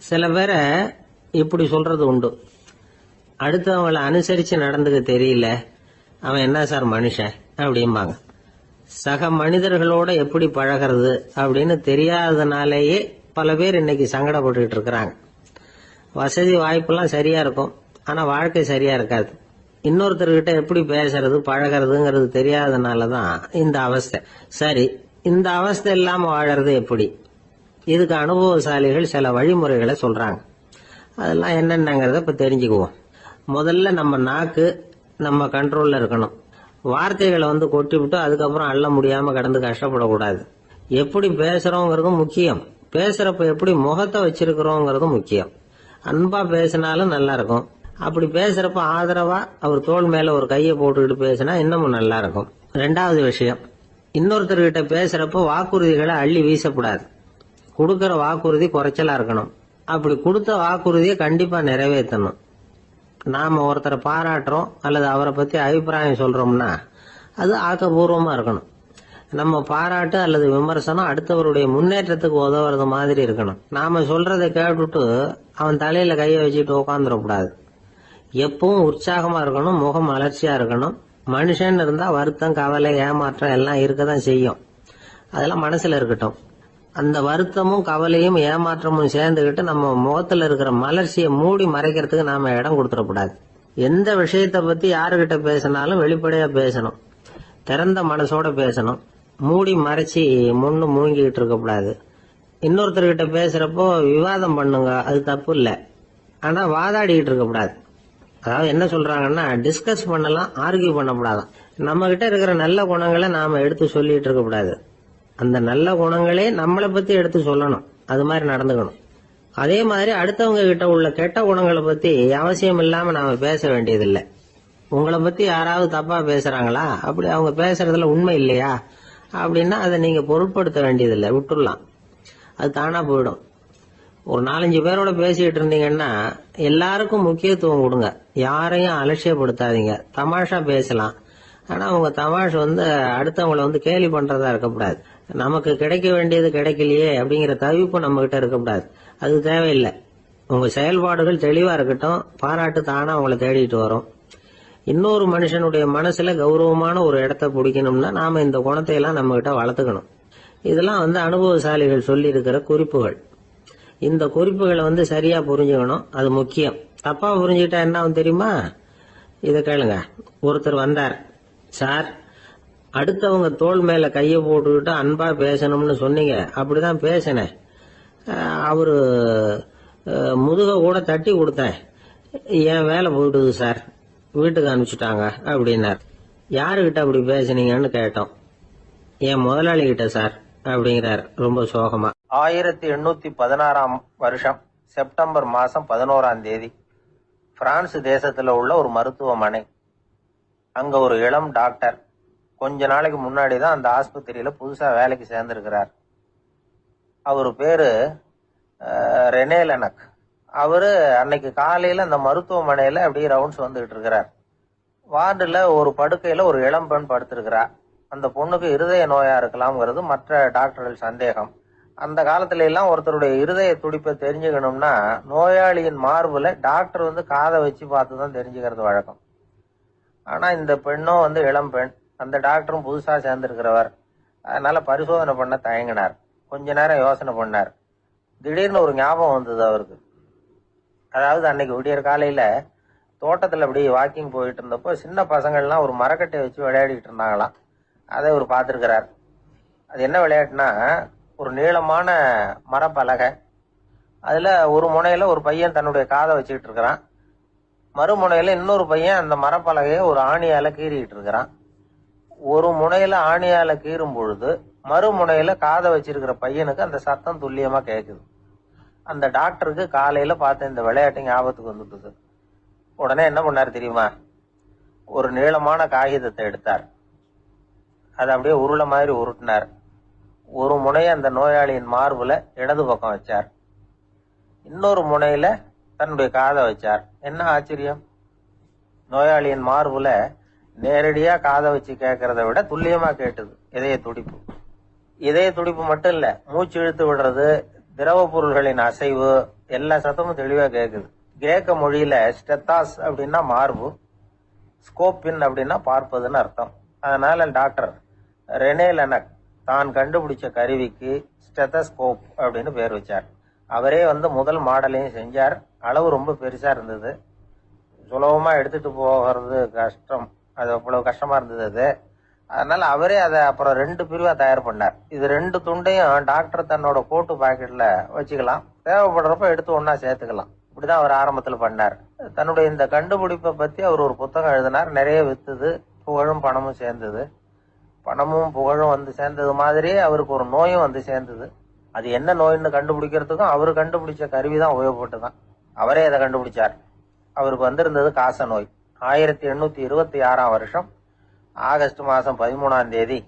சில பேரை இப்படி சொல்றது உண்டு, அடுத்தவங்களை அனுசரிச்சு நடந்துக்க தெரியல, அவன் என்ன சார் மனுஷன் அப்படிம்பாங்க. சக மனிதர்களோட எப்படி பழகிறது அப்படின்னு தெரியாததுனாலேயே பல பேர் இன்னைக்கு சங்கடப்பட்டு இருக்கிறாங்க. வசதி வாய்ப்பெல்லாம் சரியா இருக்கும், ஆனா வாழ்க்கை சரியா இருக்காது. இன்னொருத்தர்கிட்ட எப்படி பேசுறது பழகிறதுங்கிறது தெரியாததுனாலதான் இந்த அவஸ்தை. சரி, இந்த அவஸ்தை இல்லாம வாழறது எப்படி? இதுக்கு அனுபவசாலிகள் சில வழிமுறைகளை சொல்றாங்க. அதெல்லாம் என்னென்னங்கிறத இப்ப தெரிஞ்சுக்குவோம். முதல்ல நம்ம நாக்கு நம்ம கண்ட்ரோல்ல இருக்கணும். வார்த்தைகளை கொட்டி விட்டு அதுக்கப்புறம் அள்ள முடியாம கடந்து கஷ்டப்படக்கூடாது. எப்படி பேசுறோங்கிறதும் முக்கியம், பேசுறப்ப எப்படி முகத்தை வச்சிருக்கிறோங்கிறதும் முக்கியம். அன்பா பேசினாலும் நல்லா இருக்கும். அப்படி பேசுறப்ப ஆதரவா அவர் தோள் மேல ஒரு கையை போட்டுக்கிட்டு பேசினா இன்னமும் நல்லா இருக்கும். ரெண்டாவது விஷயம், இன்னொருத்தர்கிட்ட பேசுறப்ப வாக்குறுதிகளை அள்ளி வீசக்கூடாது. கொடுக்கற வாக்குறுதி குறைச்சலா இருக்கணும். அப்படி கொடுத்த வாக்குறுதியை கண்டிப்பா நிறைவேற்றணும். நாம ஒருத்தரை பாராட்டுறோம் அல்லது அவரை பத்தி அபிப்பிராயம் சொல்றோம்னா அது ஆக்கப்பூர்வமா இருக்கணும். நம்ம பாராட்டு அல்லது விமர்சனம் அடுத்தவருடைய முன்னேற்றத்துக்கு உதவுறது மாதிரி இருக்கணும். நாம சொல்றதை கேட்டுட்டு அவன் தலையில கையை வச்சுட்டு உட்காந்துடக்கூடாது. எப்பவும் உற்சாகமா இருக்கணும், முகம் அலர்ச்சியா இருக்கணும். மனுஷன் இருந்தா வருத்தம், கவலை, ஏமாற்றம் எல்லாம் இருக்கதான் செய்யும். அதெல்லாம் மனசுல இருக்கட்டும். அந்த வருத்தமும் கவலையும் ஏமாற்றமும் சேர்ந்துகிட்டு நம்ம முகத்துல இருக்கிற மலர்ச்சியை மூடி மறைக்கிறதுக்கு நாம இடம் கொடுத்துடக்கூடாது. எந்த விஷயத்த பத்தி யாருகிட்ட பேசினாலும் வெளிப்படையா பேசணும், திறந்த மனசோட பேசணும். மூடி மறைச்சி முன்னு மூங்கிக்கிட்டு இருக்கக்கூடாது. இன்னொருத்தர்கிட்ட பேசுறப்போ விவாதம் பண்ணுங்க, அது தப்பு இல்லை. ஆனா வாதாடிக்கிட்டு இருக்கக்கூடாது. அதாவது என்ன சொல்றாங்கன்னா, டிஸ்கஸ் பண்ணலாம், ஆர்கியூ பண்ணக்கூடாதான். நம்ம கிட்ட இருக்கிற நல்ல குணங்களை நாம எடுத்து சொல்லிட்டு இருக்கக்கூடாது. அந்த நல்ல குணங்களே நம்மளை பத்தி எடுத்து சொல்லணும், அது மாதிரி நடந்துக்கணும். அதே மாதிரி அடுத்தவங்க கிட்ட உள்ள கெட்ட குணங்களை பத்தி அவசியம் இல்லாம நாம பேச வேண்டியதில்லை. உங்களை பத்தி யாராவது தப்பா பேசுறாங்களா, அப்படி அவங்க பேசுறதுல உண்மை இல்லையா அப்படின்னா அதை நீங்க பொருட்படுத்த வேண்டியதில்லை, விட்டுடலாம். அது தானா போயிடும். ஒரு 4-5 பேரோட பேசிட்டு இருந்தீங்கன்னா எல்லாருக்கும் முக்கியத்துவம் கொடுங்க, யாரையும் அலட்சியப்படுத்தாதீங்க. தமாஷா பேசலாம், ஆனா உங்க தமாஷ் அடுத்தவங்களை கேலி பண்றதா இருக்கக்கூடாது. நமக்கு கிடைக்க வேண்டியது கிடைக்கலையே அப்படிங்கிற தவிப்பு நம்ம கிட்ட இருக்கக்கூடாது, அது தேவையில்லை. உங்க செயல்பாடுகள் தெளிவா இருக்கட்டும், பாராட்டு தானா உங்களை தேடிட்டு வரும். இன்னொரு மனுஷனுடைய மனசுல கௌரவமான ஒரு இடத்த பிடிக்கணும்னா நாம இந்த குணத்தை எல்லாம் நம்ம கிட்ட வளர்த்துக்கணும். இதெல்லாம் அனுபவசாலிகள் சொல்லி இருக்கிற குறிப்புகள். இந்த குறிப்புகளை சரியா புரிஞ்சுக்கணும், அது முக்கியம். தப்பா புரிஞ்சுக்கிட்டா என்ன ஆகும் தெரியுமா? இத கேளுங்க. ஒருத்தர் வந்தார், சார் அடுத்தவங்க தோள் மேல கைய போட்டுக்கிட்டு அன்பா பேசணும்னு சொன்னீங்க, அப்படிதான் பேசினேன். அவரு முதுக கூட தட்டி கொடுத்தேன், என் வேலை போயிடுது சார், வீட்டுக்கு அனுப்பிச்சுட்டாங்க அப்படின்னார். யாருகிட்ட அப்படி பேசுனீங்கன்னு கேட்டோம். என் முதலாளி கிட்ட சார் அப்படிங்கிறார் ரொம்ப சோகமா. 1816 வருஷம் செப்டம்பர் மாசம் 11ஆம் தேதி பிரான்ஸ் தேசத்துல உள்ள ஒரு மருத்துவமனை. அங்க ஒரு இளம் டாக்டர் கொஞ்ச நாளைக்கு முன்னாடி தான் அந்த ஆஸ்பத்திரியில புதுசா வேலைக்கு சேர்ந்திருக்கிறார். அவரு பேரு ரெனே லெனக். அவரு அன்னைக்கு காலையில அந்த மருத்துவமனையில அப்படியே ரவுண்ட்ஸ் வந்துகிட்டு இருக்கிறார். வார்டுல ஒரு படுக்கையில ஒரு இளம் பெண் படுத்திருக்கிறார். அந்த பொண்ணுக்கு இருதய நோயா இருக்கலாம்ங்கிறது மற்ற டாக்டர்கள் சந்தேகம். அந்த காலத்துல எல்லாம் ஒருத்தருடைய இருதய துடிப்பை தெரிஞ்சுக்கணும்னா நோயாளியின் மார்புல டாக்டர் காதை வச்சு பார்த்துதான் தெரிஞ்சுக்கிறது வழக்கம். ஆனா இந்த பெண்ணும் இளம் பெண், அந்த டாக்டரும் புதுசா சேர்ந்திருக்கிறவர். அதனால பரிசோதனை பண்ண தயங்கினார். கொஞ்ச நேரம் யோசனை பண்ணார். திடீர்னு ஒரு ஞாபகம் வந்தது அவருக்கு. அதாவது அன்னைக்கு விடியற் காலையில தோட்டத்துல அப்படி வாக்கிங் போயிட்டு இருந்தப்போ சின்ன பசங்கள்லாம் ஒரு மரக்கட்டை வச்சு விளையாடிட்டு இருந்தாங்களாம். அதை அவர் பார்த்திருக்கிறார். அது என்ன விளையாட்டுனா, ஒரு நீளமான மரப்பலகை, அதுல ஒரு முனையில ஒரு பையன் தன்னுடைய காதை வச்சுக்கிட்டு இருக்கிறான், மறுமுனையில இன்னொரு பையன் அந்த மரப்பலகையை ஒரு ஆணியால கீறிட்டு இருக்கிறான். ஒரு முனையில ஆணியால கீறும் பொழுது மறுமுனையில காதை வச்சிருக்கிற பையனுக்கு அந்த சத்தம் துல்லியமா கேட்குது. அந்த டாக்டருக்கு காலையில பார்த்த இந்த விளையாட்டு ஞாபகத்துக்கு வந்துட்டு உடனே என்ன பண்ணாரு தெரியுமா? ஒரு நீளமான காகிதத்தை எடுத்தார், அதை அப்படியே உருளை மாதிரி உருட்டினார். ஒரு முனையை அந்த நோயாளியின் மார்புல இடது பக்கம் வச்சார், இன்னொரு முனையில தன்னுடைய காதை வச்சார். என்ன ஆச்சரியம்! நோயாளியின் மார்புல நேரடியா காதை வச்சு கேட்கறத விட துல்லியமா கேட்டது இதய துடிப்பு. இதய துடிப்பு மட்டும் இல்ல, மூச்சு இழுத்து விடுறது, திரவ பொருள்களின் அசைவு எல்லா சத்தமும் தெளிவா கேட்குது. கிரேக்க மொழியில ஸ்டெத்தாஸ் அப்படின்னா மார்பு, ஸ்கோப்பின் அப்படின்னா பார்ப்பதுன்னு அர்த்தம். அதனால டாக்டர் ரெனே லெனக் தான் கண்டுபிடிச்ச கருவிக்கு ஸ்டெத்தஸ்கோப் அப்படின்னு பேர் வச்சார். அவரே முதல் மாடலையும் செஞ்சார். அளவு ரொம்ப பெருசா இருந்தது, சுலபமா எடுத்துட்டு போகிறது கஷ்டம், அது அவ்வளவு கஷ்டமா இருந்தது அது. அதனால அவரே அதை அப்புறம் 2 பிரிவா தயார் பண்ணார். இது 2 துண்டையும் டாக்டர் தன்னோட கோட்டு பாக்கெட்ல வச்சுக்கலாம், தேவைப்படுறப்ப எடுத்து ஒன்னா சேர்த்துக்கலாம். இப்படிதான் அவர் ஆரம்பத்துல பண்ணார். தன்னுடைய இந்த கண்டுபிடிப்பை பத்தி அவர் ஒரு புத்தகம் எழுதினார். நிறைய வித்துது, புகழும் பணமும் சேர்ந்தது. பணமும் புகழும் சேர்ந்தது மாதிரியே அவருக்கு ஒரு நோயும் சேர்ந்தது. அது என்ன நோயின்னு கண்டுபிடிக்கிறதுக்கும் அவரு கண்டுபிடிச்ச கருவிதான் உபயோகப்பட்டுதான். அவரே அதை கண்டுபிடிச்சார். அவருக்கு வந்திருந்தது காச நோய். 1826 வருஷம் ஆகஸ்ட் மாசம் 13ஆம் தேதி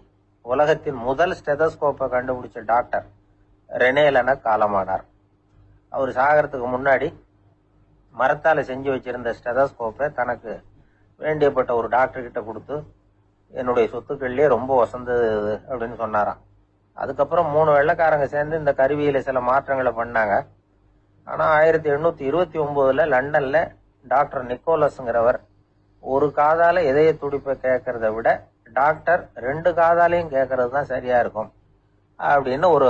உலகத்தின் முதல் ஸ்டெதஸ்கோப்பை கண்டுபிடிச்ச டாக்டர் ரெனே லெனக் காலமானார். அவர் சாகறதுக்கு முன்னாடி மரத்தால செஞ்சு வச்சிருந்த ஸ்டெதஸ்கோப்பை தனக்கு வேண்டியப்பட்ட ஒரு டாக்டர் கிட்ட கொடுத்து, என்னுடைய சொத்துக்கள்லயே ரொம்ப வசந்தது அப்படின்னு சொன்னாராம். அதுக்கப்புறம் 3 வெள்ளைக்காரங்க சேர்ந்து இந்த கருவியில சில மாற்றங்களை பண்ணாங்க. ஆனா 1829 லண்டன்ல டாக்டர் நிக்கோலஸ்ங்கிறவர் ஒரு காதால இதய துடிப்பை கேட்கறத விட டாக்டர் 2 காதாலையும் கேட்கறது தான் சரியா இருக்கும் அப்படின்னு ஒரு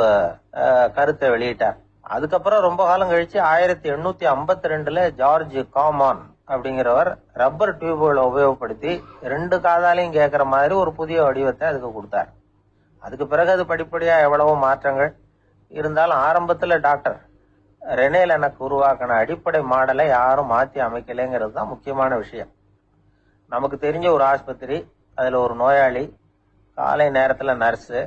கருத்தை வெளியிட்டார். அதுக்கப்புறம் ரொம்ப காலம் கழிச்சு 1852 ஜார்ஜ் காமான் அப்படிங்கிறவர் ரப்பர் டியூப்களை உபயோகப்படுத்தி 2 காதாலையும் கேட்கற மாதிரி ஒரு புதிய வடிவத்தை அதுக்கு கொடுத்தார். அதுக்கு பிறகு அது படிப்படியா எவ்வளவோ மாற்றங்கள் இருந்தாலும் ஆரம்பத்துல டாக்டர் ரெனே லெனக் உருவாக்கின அடிப்படை மாடலை யாரும் மாற்றி அமைக்கலைங்கிறது தான் முக்கியமான விஷயம். நமக்கு தெரிஞ்ச ஒரு ஆஸ்பத்திரி, அதுல ஒரு நோயாளி, காலை நேரத்துல நர்ஸு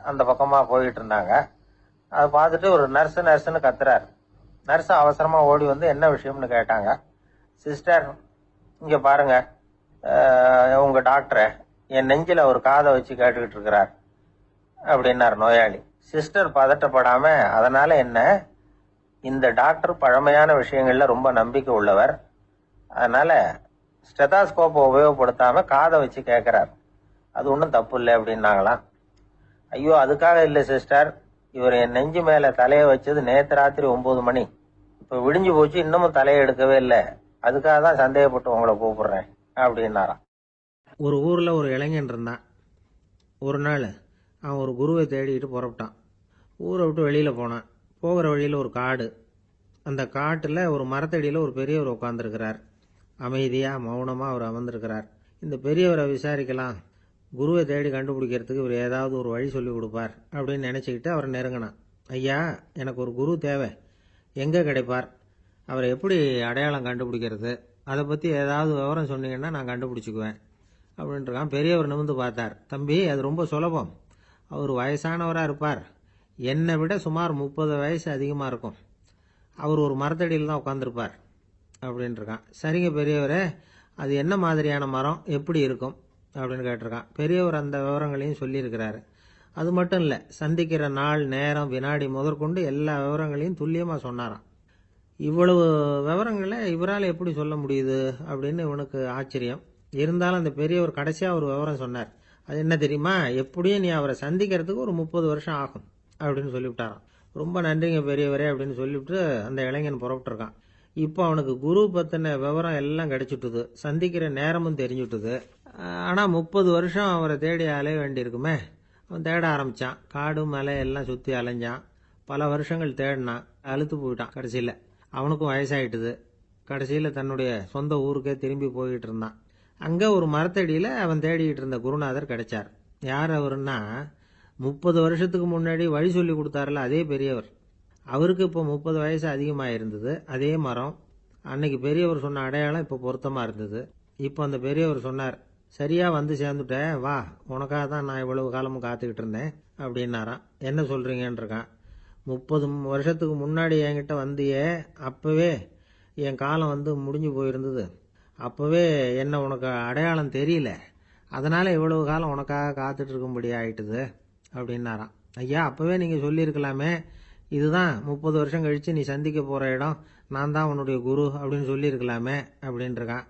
அந்த பக்கமா போயிட்டு இருந்தாங்க. அதை பார்த்துட்டு ஒரு நர்ஸுன்னு கத்துறாரு. நர்ஸ் அவசரமா ஓடி என்ன விஷயம்னு கேட்டாங்க. சிஸ்டர், இங்க பாருங்க, உங்க டாக்டரை என் நெஞ்சில ஒரு காதை வச்சு கேட்டுக்கிட்டு இருக்கிறார் அப்படின்னார் நோயாளி. சிஸ்டர் பதட்டப்படாம, அதனால என்ன, இந்த டாக்டர் பழமையான விஷயங்கள்ல ரொம்ப நம்பிக்கை உள்ளவர், அதனால ஸ்டெதாஸ்கோப்பை உபயோகப்படுத்தாம காதை வச்சு கேட்கிறார், அது ஒன்றும் தப்பு இல்லை அப்படின்னாங்களாம். ஐயோ, அதுக்காக இல்லை சிஸ்டர், இவர் என் நெஞ்சு மேல தலையை வச்சது நேற்று ராத்திரி 9 மணி, இப்ப விடிஞ்சு போச்சு, இன்னமும் தலையை எடுக்கவே இல்லை, அதுக்காக தான் சந்தேகப்பட்டு உங்களை கூப்பிடுறேன் அப்படின்னாராம். ஒரு ஊர்ல ஒரு இளைஞன் இருந்தான். ஒரு நாள் அவன் ஒரு குருவை தேடிட்டு புறப்பட்டான். ஊரை விட்டு வெளியில் போனான். போகிற வழியில் ஒரு காடு. அந்த காட்டில் ஒரு மரத்தடியில் ஒரு பெரியவர் உட்காந்துருக்கிறார். அமைதியாக மௌனமாக அவர் அமர்ந்திருக்கிறார். இந்த பெரியவரை விசாரிக்கலாம், குருவை தேடி கண்டுபிடிக்கிறதுக்கு இவர் ஏதாவது ஒரு வழி சொல்லி கொடுப்பார் அப்படின்னு நினச்சிக்கிட்டு அவரை நெருங்கினான். ஐயா, எனக்கு ஒரு குரு தேவை, எங்கே கிடைப்பார், அவரை எப்படி அடையாளம் கண்டுபிடிக்கிறது, அதை பற்றி ஏதாவது விவரம் சொன்னீங்கன்னா நான் கண்டுபிடிச்சிக்குவேன் அப்படின்ட்டுருக்கான். பெரியவர் நிமிர்ந்து பார்த்தார். தம்பி, அது ரொம்ப சுலபம், அவர் வயசானவராக இருப்பார், என்னை விட சுமார் 30 வயசு அதிகமாக இருக்கும், அவர் ஒரு மரத்தடியில் தான் உட்காந்துருப்பார் அப்படின்ட்டுருக்கான். சரிங்க பெரியவரே, அது என்ன மாதிரியான மரம், எப்படி இருக்கும் அப்படின்னு கேட்டிருக்கான். பெரியவர் அந்த விவரங்களையும் சொல்லியிருக்கிறாரு. அது மட்டும் இல்லை, சந்திக்கிற நாள், நேரம், வினாடி முதற்கொண்டு எல்லா விவரங்களையும் துல்லியமாக சொன்னாராம். இவ்வளவு விவரங்களை இவரால் எப்படி சொல்ல முடியுது அப்படின்னு இவனுக்கு ஆச்சரியம். இருந்தாலும் அந்த பெரியவர் கடைசியாக ஒரு விவரம் சொன்னார். அது என்ன தெரியுமா, எப்படியும் நீ அவரை சந்திக்கிறதுக்கு ஒரு 30 வருஷம் ஆகும் அப்படின்னு சொல்லிவிட்டாராம். ரொம்ப நன்றிங்க பெரியவரே அப்படின்னு சொல்லிவிட்டு அந்த இளைஞன் புறப்பட்டுருக்கான். இப்போ அவனுக்கு குரு பற்றின விவரம் எல்லாம் கிடைச்சிட்டுது, சந்திக்கிற நேரமும் தெரிஞ்சுட்டுது. ஆனால் 30 வருஷம் அவரை தேடி அலைய வேண்டியிருக்குமே. அவன் தேட ஆரம்பித்தான். காடு மலை எல்லாம் சுற்றி அலைஞ்சான். பல வருஷங்கள் தேடினான், அழுத்து போயிட்டான். கடைசியில் அவனுக்கும் வயசாயிட்டுது. கடைசியில் தன்னுடைய சொந்த ஊருக்கே திரும்பி போயிட்டு இருந்தான். அங்கே ஒரு மரத்தடியில் அவன் தேடிக்கிட்டு இருந்த குருநாதர் கிடைச்சார். யார் அவருன்னா, 30 வருஷத்துக்கு முன்னாடி வழி சொல்லி கொடுத்தாருல அதே பெரியவர். அவருக்கு இப்போ 30 வயசு அதிகமாக இருந்தது. அதே மரம், அன்னைக்கு பெரியவர் சொன்ன அடையாளம் இப்போ பொருத்தமாக இருந்தது. இப்போ அந்த பெரியவர் சொன்னார், சரியாக வந்து சேர்ந்துட்டேன், வா, உனக்காக தான் நான் இவ்வளவு காலமும் காத்துக்கிட்டு இருந்தேன் அப்படின்னாராம். என்ன சொல்கிறீங்கன்னு இருக்கான். 30 வருஷத்துக்கு முன்னாடி என்கிட்ட வந்தியே, அப்போவே என் காலம் முடிஞ்சு போயிருந்தது, அப்போவே என்ன உனக்கு அடையாளம் தெரியல, அதனால் இவ்வளவு காலம் உனக்காக காத்துட்டு இருக்கும்படி ஆயிட்டுது அப்படின்னாராம். ஐயா, அப்போவே நீங்கள் சொல்லியிருக்கலாமே, இதுதான் 30 வருஷம் கழித்து நீ சந்திக்க போகிற இடம், நான் தான் உன்னுடைய குரு அப்படின்னு சொல்லியிருக்கலாமே அப்படின்ட்டுருக்கான்.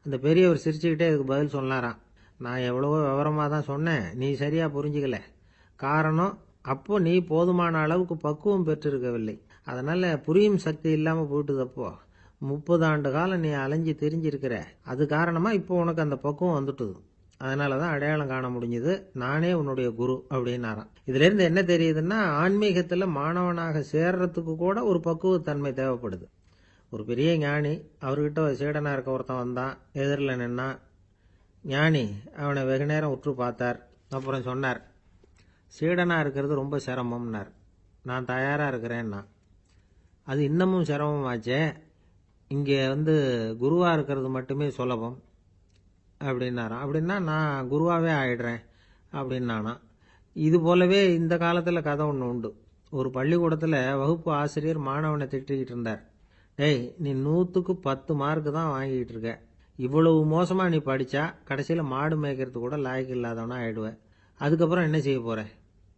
அந்த பெரியவர் சிரிச்சுக்கிட்டே இதுக்கு பதில் சொன்னாராம். நான் எவ்வளவோ விவரமாக தான் சொன்னேன், நீ சரியாக புரிஞ்சிக்கல. காரணம், அப்போ நீ போதுமான அளவுக்கு பக்குவம் பெற்றிருக்கவில்லை. அதனால புரியும் சக்தி இல்லாம போயிட்டுதப்போ 30 ஆண்டு காலம் நீ அலைஞ்சு திரிஞ்சிருக்கிற. அது காரணமா இப்போ உனக்கு அந்த பக்குவம் வந்துட்டுது. அதனாலதான் அடையாளம் காண முடிஞ்சது. நானே உன்னுடைய குரு அப்படின்னாராம். இதுல இருந்து என்ன தெரியுதுன்னா, ஆன்மீகத்துல மாணவனாக சேர்றதுக்கு கூட ஒரு பக்குவத்தன்மை தேவைப்படுது. ஒரு பெரிய ஞானி, அவர்கிட்ட சீடனா இருக்க ஒருத்தன் வந்தான், எதிரில் நின்னா. ஞானி அவனை வெகு நேரம் உற்று பார்த்தார். அப்புறம் சொன்னார், சீடனா இருக்கிறது ரொம்ப சிரமம்னார். நான் தயாரா இருக்கிறேன்னா. அது இன்னமும் சிரமமாச்சே, இங்கே குருவா இருக்கிறது மட்டுமே சுலபம் அப்படின்னாராம். அப்படின்னா நான் குருவாவே ஆயிடுறேன் அப்படின்னானா. இது போலவே இந்த காலத்துல கதை ஒன்று உண்டு. ஒரு பள்ளிக்கூடத்துல வகுப்பு ஆசிரியர் மாணவனை திட்டிக்கிட்டு இருந்தார். டேய், நீ 100க்கு 10 மார்க்கு தான் வாங்கிட்டு இருக்க. இவ்வளவு மோசமா நீ படிச்சா கடைசியில மாடு மேய்க்கிறது கூட லாய்க்கு இல்லாதவனா ஆயிடுவ. அதுக்கப்புறம் என்ன செய்ய போற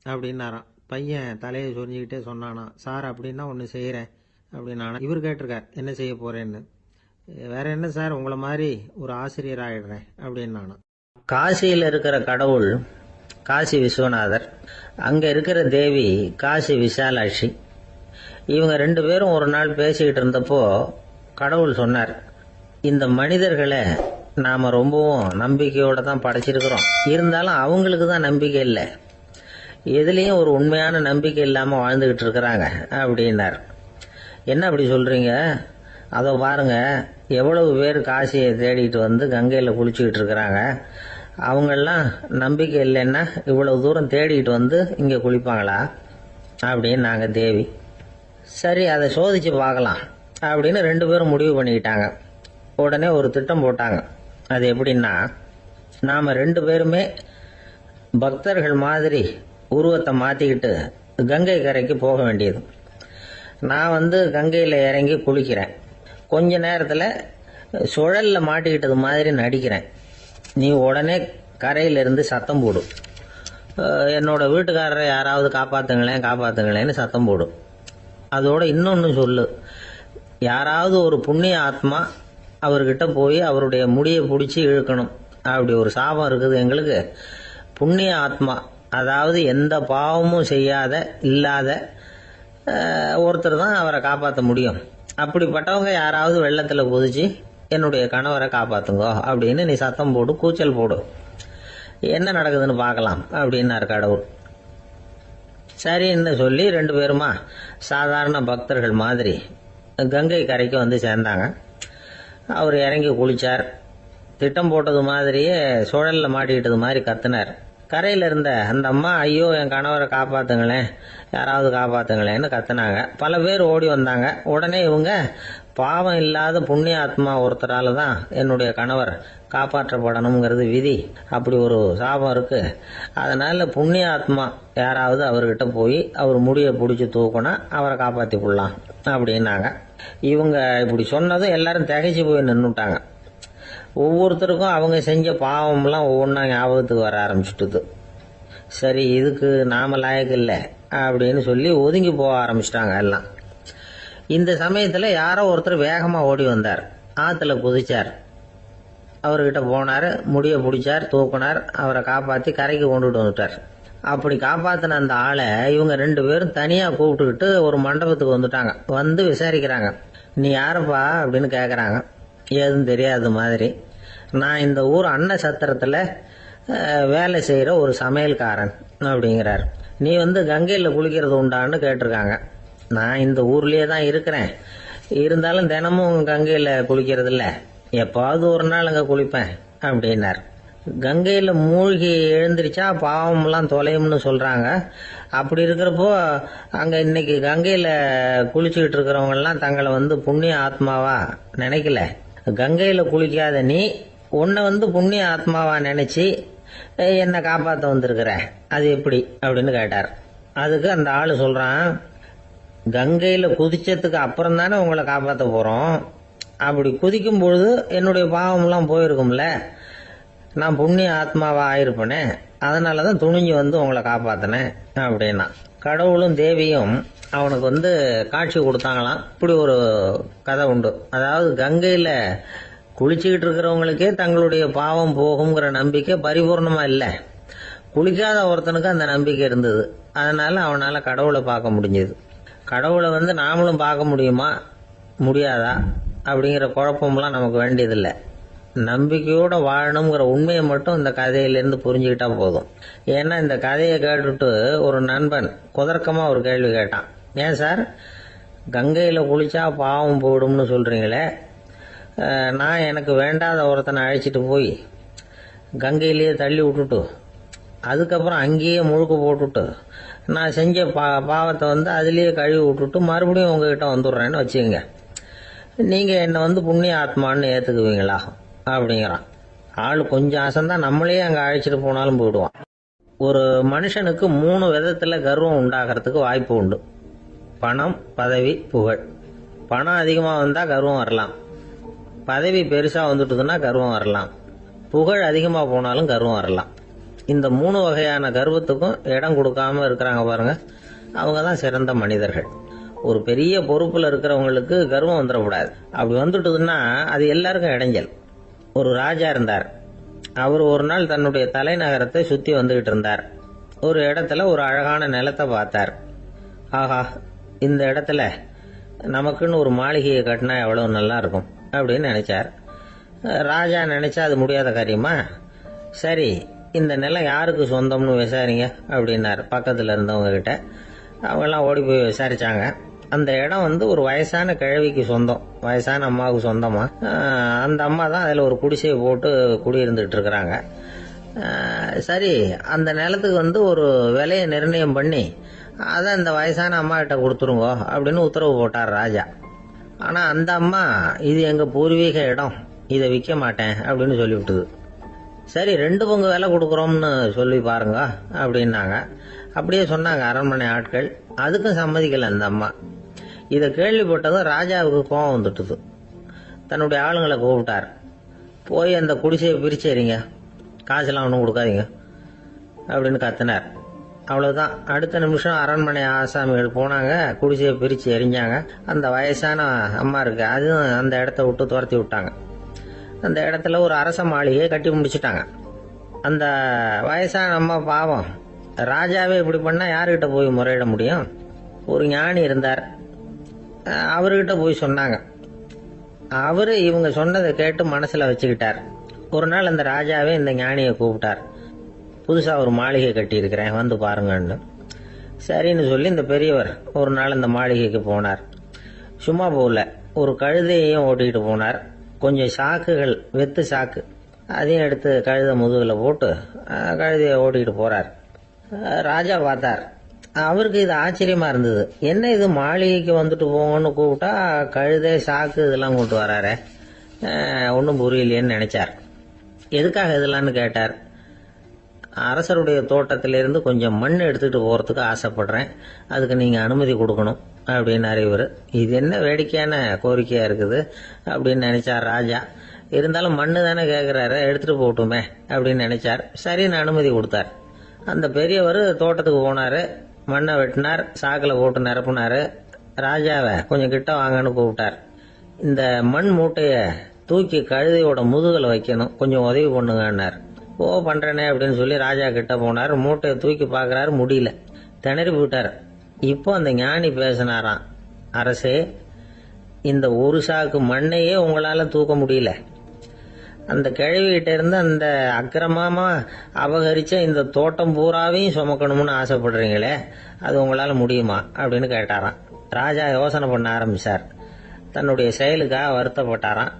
அப்படின்னாராம். பையன் தலையை சொரிஞ்சுக்கிட்டே சொன்னானா, சார் அப்படின்னா ஒன்று செய்யறேன் அப்படின்னானா. இவர் கேட்டிருக்கார், என்ன செய்ய போறேன்னு. வேற என்ன சார், உங்களை மாதிரி ஒரு ஆசிரியர் ஆயிடுறேன் அப்படின்னானா. காசியில் இருக்கிற கடவுள் காசி விஸ்வநாதர், அங்க இருக்கிற தேவி காசி விசாலாட்சி. இவங்க 2 பேரும் ஒரு நாள் பேசிக்கிட்டு இருந்தப்போ கடவுள் சொன்னார், இந்த மனிதர்களை நாம ரொம்பவும் நம்பிக்கையோட தான் படைச்சிருக்கிறோம். இருந்தாலும் அவங்களுக்கு தான் நம்பிக்கை இல்லை, எதுலேயும் ஒரு உண்மையான நம்பிக்கை இல்லாமல் வாழ்ந்துகிட்டு இருக்கிறாங்க அப்படின்னார். என்ன அப்படி சொல்றீங்க? அதோ பாருங்க, எவ்வளவு பேர் காசியை தேடிட்டு கங்கையில் குளிச்சுக்கிட்டு இருக்கிறாங்க. அவங்கெல்லாம் நம்பிக்கை இல்லைன்னா இவ்வளவு தூரம் தேடிட்டு இங்கே குளிப்பாங்களா அப்படின்னு நாங்கள் தேவி. சரி, அதை சோதிச்சு பார்க்கலாம் அப்படின்னு 2 பேரும் முடிவு பண்ணிக்கிட்டாங்க. உடனே ஒரு திட்டம் போட்டாங்க. அது எப்படின்னா, நாம் 2 பேருமே பக்தர்கள் மாதிரி உருவத்தை மாற்றிக்கிட்டு கங்கை கரைக்கு போக வேண்டியது. நான் கங்கையில் இறங்கி குளிக்கிறேன். கொஞ்ச நேரத்தில் சுழலில் மாட்டிக்கிட்டது மாதிரி நடிக்கிறேன். நீ உடனே கரையிலிருந்து சத்தம் போடும், என்னோட வீட்டுக்காரரை யாராவது காப்பாற்றுங்களேன் காப்பாற்றுங்களேன்னு சத்தம் போடும். அதோட இன்னொன்று சொல்லு, யாராவது ஒரு புண்ணிய ஆத்மா அவர்கிட்ட போய் அவருடைய முடியை பிடிச்சி இழுக்கணும். அப்படி ஒரு சாபம் இருக்குது எங்களுக்கு. புண்ணிய ஆத்மா, அதாவது எந்த பாவமும் செய்யாத இல்லாத ஒருத்தர் தான் அவரை காப்பாற்ற முடியும். அப்படிப்பட்டவங்க யாராவது வெள்ளத்தில் குதிச்சு என்னுடைய கணவரை காப்பாத்துங்கோ அப்படின்னு நீ சத்தம் போடு, கூச்சல் போடு, என்ன நடக்குதுன்னு பார்க்கலாம் அப்படின்னாரு கடவுள். சரின்னு சொல்லி 2 பேருமா சாதாரண பக்தர்கள் மாதிரி கங்கை கரைக்கு சேர்ந்தாங்க. அவர் இறங்கி குளிச்சார். திட்டம் போட்டது மாதிரியே சுழலில் மாட்டிக்கிட்டது மாதிரி கத்துனார். கரையில் இருந்த அந்த அம்மா, ஐயோ என் கணவரை காப்பாத்துங்களேன், யாராவது காப்பாத்துங்களேன்னு கத்துனாங்க. பல பேர் ஓடி வந்தாங்க. உடனே இவங்க, பாவம் இல்லாத புண்ணிய ஆத்மா ஒருத்தரால தான் என்னுடைய கணவர் காப்பாற்றப்படணுங்கிறது விதி, அப்படி ஒரு சாபம் இருக்கு, அதனால புண்ணிய ஆத்மா யாராவது அவர்கிட்ட போய் அவர் முடியை பிடிச்சி தூக்கினா அவரை காப்பாற்றி கொள்ளலாம் அப்படின்னாங்க. இவங்க இப்படி சொன்னதும் எல்லாரும் திகைச்சு போய் நின்றுட்டாங்க. ஒவ்வொருத்தருக்கும் அவங்க செஞ்ச பாவம்லாம் ஒவ்வொன்றா ஞாபகத்துக்கு வர ஆரம்பிச்சுட்டுது. சரி, இதுக்கு நாம லாயக்கு இல்லை அப்படின்னு சொல்லி ஒதுங்கி போக ஆரம்பிச்சிட்டாங்க எல்லாம். இந்த சமயத்தில் யாரோ ஒருத்தர் வேகமாக ஓடி வந்தார். ஆற்றுல குதிச்சார். அவர்கிட்ட போனார், முடியை பிடிச்சார், தூக்கினார், அவரை காப்பாற்றி கரைக்கு கொண்டுட்டு வந்துட்டார். அப்படி காப்பாற்றின அந்த ஆளை இவங்க 2 பேரும் தனியாக கூப்பிட்டுக்கிட்டு ஒரு மண்டபத்துக்கு வந்துட்டாங்க. விசாரிக்கிறாங்க. நீ யாருப்பா அப்படின்னு கேட்குறாங்க. ஏதும் தெரியாத மாதிரி. நான் இந்த ஊர் அன்ன சத்திரத்தில் வேலை செய்கிற ஒரு சமையல்காரன் அப்படிங்கிறார். நீ கங்கையில் குளிக்கிறது உண்டான்னு கேட்டிருக்காங்க. நான் இந்த ஊர்லேயே தான் இருக்கிறேன், இருந்தாலும் தினமும் கங்கையில் குளிக்கிறது இல்லை, எப்பாவது ஒரு நாள் அங்கே குளிப்பேன் அப்படின்னார். கங்கையில் மூழ்கி எழுந்திரிச்சா பாவம்லாம் தொலையும்னு சொல்கிறாங்க. அப்படி இருக்கிறப்போ அங்கே இன்னைக்கு கங்கையில் குளிச்சுக்கிட்டு இருக்கிறவங்கெல்லாம் தங்களை புண்ணிய ஆத்மாவா நினைக்கல. கங்கையில் குளிக்காத நீ உன்னை புண்ணிய ஆத்மாவா நினைச்சு என்னை காப்பாற்ற வந்திருக்கிற, அது எப்படி அப்படின்னு கேட்டார். அதுக்கு அந்த ஆளு சொல்றான், கங்கையில் குதிச்சதுக்கு அப்புறம் தானே உங்களை காப்பாற்ற போறோம். அப்படி குதிக்கும் பொழுது என்னுடைய பாவம்லாம் போயிருக்கும்ல, நான் புண்ணிய ஆத்மாவா ஆயிருப்பேனே, அதனாலதான் துணிஞ்சு உங்களை காப்பாத்தினேன் அப்படின்னா. கடவுளும் தேவியும் அவனுக்கு காட்சி கொடுத்தாங்களாம். இப்படி ஒரு கதை உண்டு. அதாவது கங்கையில குளிச்சுக்கிட்டு இருக்கிறவங்களுக்கே தங்களுடைய பாவம் போகுங்கிற நம்பிக்கை பரிபூர்ணமா இல்லை, குளிக்காத ஒருத்தனுக்கு அந்த நம்பிக்கை இருந்தது. அதனால அவனால் கடவுளை பார்க்க முடிஞ்சது. கடவுளை நாமளும் பார்க்க முடியுமா முடியாதா அப்படிங்கிற குழப்பம்லாம் நமக்கு வேண்டியதில்லை. நம்பிக்கையோடு வாழணுங்கிற உண்மையை மட்டும் இந்த கதையிலேருந்து புரிஞ்சுக்கிட்டா போதும். ஏன்னா இந்த கதையை கேட்டுட்டு ஒரு நண்பன் குதர்க்கமாக ஒரு கேள்வி கேட்டான். ஏன் சார், கங்கையில் குளிச்சா பாவம் போயிடும்னு சொல்கிறீங்களே, நான் எனக்கு வேண்டாத ஒருத்தனை அழைச்சிட்டு போய் கங்கையிலேயே தள்ளி விட்டுட்டு அதுக்கப்புறம் அங்கேயே முழுக்க போட்டுட்டு நான் செஞ்ச பாவத்தை அதுலேயே கழுவி விட்டுட்டு மறுபடியும் உங்ககிட்ட வந்துடுறேன்னு வச்சுக்கோங்க, நீங்கள் என்னை புண்ணிய ஆத்மான்னு ஏற்றுக்குவீங்களா அப்படிங்கிறான். ஆள் கொஞ்சம் ஆசைந்தான், நம்மளே அங்கே அழைச்சிட்டு போனாலும் போயிடுவான். ஒரு மனுஷனுக்கு 3 விதத்தில் கர்வம் உண்டாகிறதுக்கு வாய்ப்பு உண்டு. பணம், பதவி, புகழ். பணம் அதிகமாக வந்தால் கர்வம் வரலாம், பதவி பெருசாக வந்துட்டுதுன்னா கர்வம் வரலாம், புகழ் அதிகமாக போனாலும் கர்வம் வரலாம். இந்த 3 வகையான கர்வத்துக்கும் இடம் கொடுக்காம இருக்கிறாங்க பாருங்க, அவங்க தான் சிறந்த மனிதர்கள். ஒரு பெரிய பொறுப்பில் இருக்கிறவங்களுக்கு கர்வம் வந்துடக்கூடாது. அப்படி வந்துட்டுதுன்னா அது எல்லாருக்கும் இடைஞ்சல். ஒரு ராஜா இருந்தார். அவர் ஒரு நாள் தன்னுடைய தலைநகரத்தை சுற்றி வந்துகிட்டு இருந்தார். ஒரு இடத்துல ஒரு அழகான நிலத்தை பார்த்தார். ஆஹா, இந்த இடத்துல நமக்குன்னு ஒரு மாளிகையை கட்டினா எவ்வளவு நல்லா இருக்கும் அப்படின்னு நினைச்சார். ராஜா நினைச்சா அது முடியாத காரியமா? சரி, இந்த நிலம் யாருக்கு சொந்தம்னு விசாரிங்க அப்படின்னார் பக்கத்தில் இருந்தவங்க கிட்ட. அவங்கெல்லாம் ஓடி போய் விசாரிச்சாங்க. அந்த இடம் ஒரு வயசான கிழவிக்கு சொந்தம், வயசான அம்மாவுக்கு சொந்தமா. அந்த அம்மா தான் அதில் ஒரு குடிசையை போட்டு குடியிருந்துட்டு இருக்கிறாங்க. சரி, அந்த நிலத்துக்கு ஒரு விலையை நிர்ணயம் பண்ணி அதை அந்த வயசான அம்மா கிட்ட கொடுத்துருங்க அப்படின்னு உத்தரவு போட்டார் ராஜா. ஆனால் அந்த அம்மா இது எங்கள் பூர்வீக இடம், இதை விற்க மாட்டேன் அப்படின்னு சொல்லிவிட்டுது. சரி, 2 பங்கு விலை கொடுக்குறோம்னு சொல்லி பாருங்க அப்படின்னாங்க. அப்படியே சொன்னாங்க அரண்மனை ஆட்கள். அதுக்கும் சம்மதிக்கலை அந்த அம்மா. இதை கேள்விப்பட்டதும் ராஜாவுக்கு கோபம் வந்துட்டுது. தன்னுடைய ஆளுங்களை கூப்பிட்டார். போய் அந்த குடிசையை பிரிச்சேறிங்க, காசெல்லாம் ஒன்றும் கொடுக்காதீங்க அப்படின்னு கத்தினார். அவ்வளோதான். அடுத்த நிமிஷம் அரண்மனை ஆசாமிகள் போனாங்க, குடிசையை பிரித்து எரிஞ்சாங்க. அந்த வயசான அம்மா இருக்கு, அதுவும் அந்த இடத்த விட்டு துரத்தி விட்டாங்க. அந்த இடத்துல ஒரு அரச மாளிகையை கட்டி முடிச்சுட்டாங்க. அந்த வயசான அம்மா பாவம், ராஜாவே இப்படி பண்ணால் யாருக்கிட்ட போய் முறையிட முடியும்? ஒரு ஞானி இருந்தார், அவர்கிட்ட போய் சொன்னாங்க. அவர் இவங்க சொன்னதை கேட்டு மனசில் வச்சுக்கிட்டார். ஒரு நாள் அந்த ராஜாவே இந்த ஞானியை கூப்பிட்டார். புதுசாக ஒரு மாளிகை கட்டியிருக்கிறேன், வந்து பாருங்கன்னு. சரின்னு சொல்லி இந்த பெரியவர் ஒரு நாள் இந்த மாளிகைக்கு போனார். சும்மா போகல, ஒரு கழுதையையும் ஓட்டிக்கிட்டு போனார். கொஞ்சம் சாக்குகள், வெத்து சாக்கு, அதையும் எடுத்து கழுதை முதுகில் போட்டு கழுதையை ஓட்டிக்கிட்டு போகிறார். ராஜா பார்த்தார். அவருக்கு இது ஆச்சரியமாக இருந்தது. என்ன இது, மாளிகைக்கு வந்துட்டு போங்கன்னு கூப்பிட்டா கழுதை சாக்கு இதெல்லாம் கொண்டு வராரு, ஒன்றும் புரியலையேன்னு நினைச்சார். எதுக்காக இதெல்லாம்னு கேட்டார். அரசருடைய தோட்டத்திலிருந்து கொஞ்சம் மண் எடுத்துகிட்டு போகிறதுக்கு ஆசைப்படுறேன், அதுக்கு நீங்கள் அனுமதி கொடுக்கணும் அப்படின்னாரு இவர். இது என்ன வேடிக்கையான கோரிக்கையாக இருக்குது அப்படின்னு நினைச்சார் ராஜா. இருந்தாலும் மண்ணு தானே கேட்குறாரு, எடுத்துகிட்டு போகட்டுமே அப்படின்னு நினைச்சார். சரின்னு அனுமதி கொடுத்தார். அந்த பெரியவர் தோட்டத்துக்கு போனார், மண்ணை வெட்டினார், சாக்கில் போட்டு நிரப்புனார். ராஜாவை கொஞ்சம் கிட்ட வாங்கன்னு கூப்பிட்டார். இந்த மண் மூட்டையை தூக்கி கழுதையோட முதுகில் வைக்கணும், கொஞ்சம் உதவி பண்ணுங்கன்னார். ஓ, பண்ணுறேனே அப்படின்னு சொல்லி ராஜா கிட்ட போனார். மூட்டையை தூக்கி பார்க்குறாரு, முடியல, திணறி போயிட்டார். இப்போ அந்த ஞானி பேசினாராம். அரசே, இந்த ஒரு சாக்கு மண்ணையே உங்களால் தூக்க முடியல, அந்த கிழவிகிட்ட இருந்து அந்த அக்கிரமமா அபகரிச்ச இந்த தோட்டம் பூராவையும் சுமக்கணும்னு ஆசைப்படுறீங்களே, அது உங்களால் முடியுமா அப்படின்னு கேட்டாராம். ராஜா யோசனை பண்ண ஆரம்பித்தார். தன்னுடைய செயலுக்காக வருத்தப்பட்டாராம்.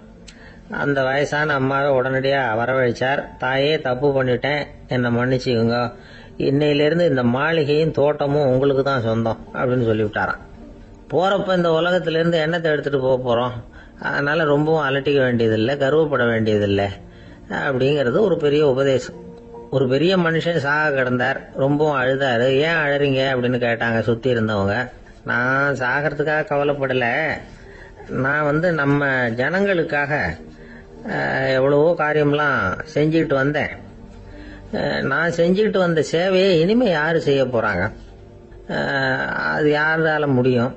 அந்த வயசான அம்மாவை உடனடியாக வரவழைச்சார். தாயே, தப்பு பண்ணிட்டேன், என்னை மன்னிச்சுக்குங்க, இன்னையிலேருந்து இந்த மாளிகையும் தோட்டமும் உங்களுக்கு தான் சொந்தம் அப்படின்னு சொல்லிவிட்டாராம். போகிறப்ப இந்த உலகத்திலேருந்து எண்ணத்தை எடுத்துகிட்டு போக போகிறோம், அதனால் ரொம்பவும் அலட்டிக்க வேண்டியதில்லை, கர்வப்பட வேண்டியதில்லை அப்படிங்கிறது ஒரு பெரிய உபதேசம். ஒரு பெரிய மனுஷன் சாக கிடந்தார், ரொம்பவும் அழுதாரு. ஏன் அழறீங்க அப்படின்னு கேட்டாங்க சுற்றி இருந்தவங்க. நான் சாகிறதுக்காக கவலைப்படலை, நான் நம்ம ஜனங்களுக்காக எவ்வளவோ காரியம்லாம் செஞ்சுக்கிட்டு வந்தேன். நான் செஞ்சுக்கிட்டு வந்த சேவையை இனிமேல் யார் செய்ய போகிறாங்க, அது யாரால முடியும்,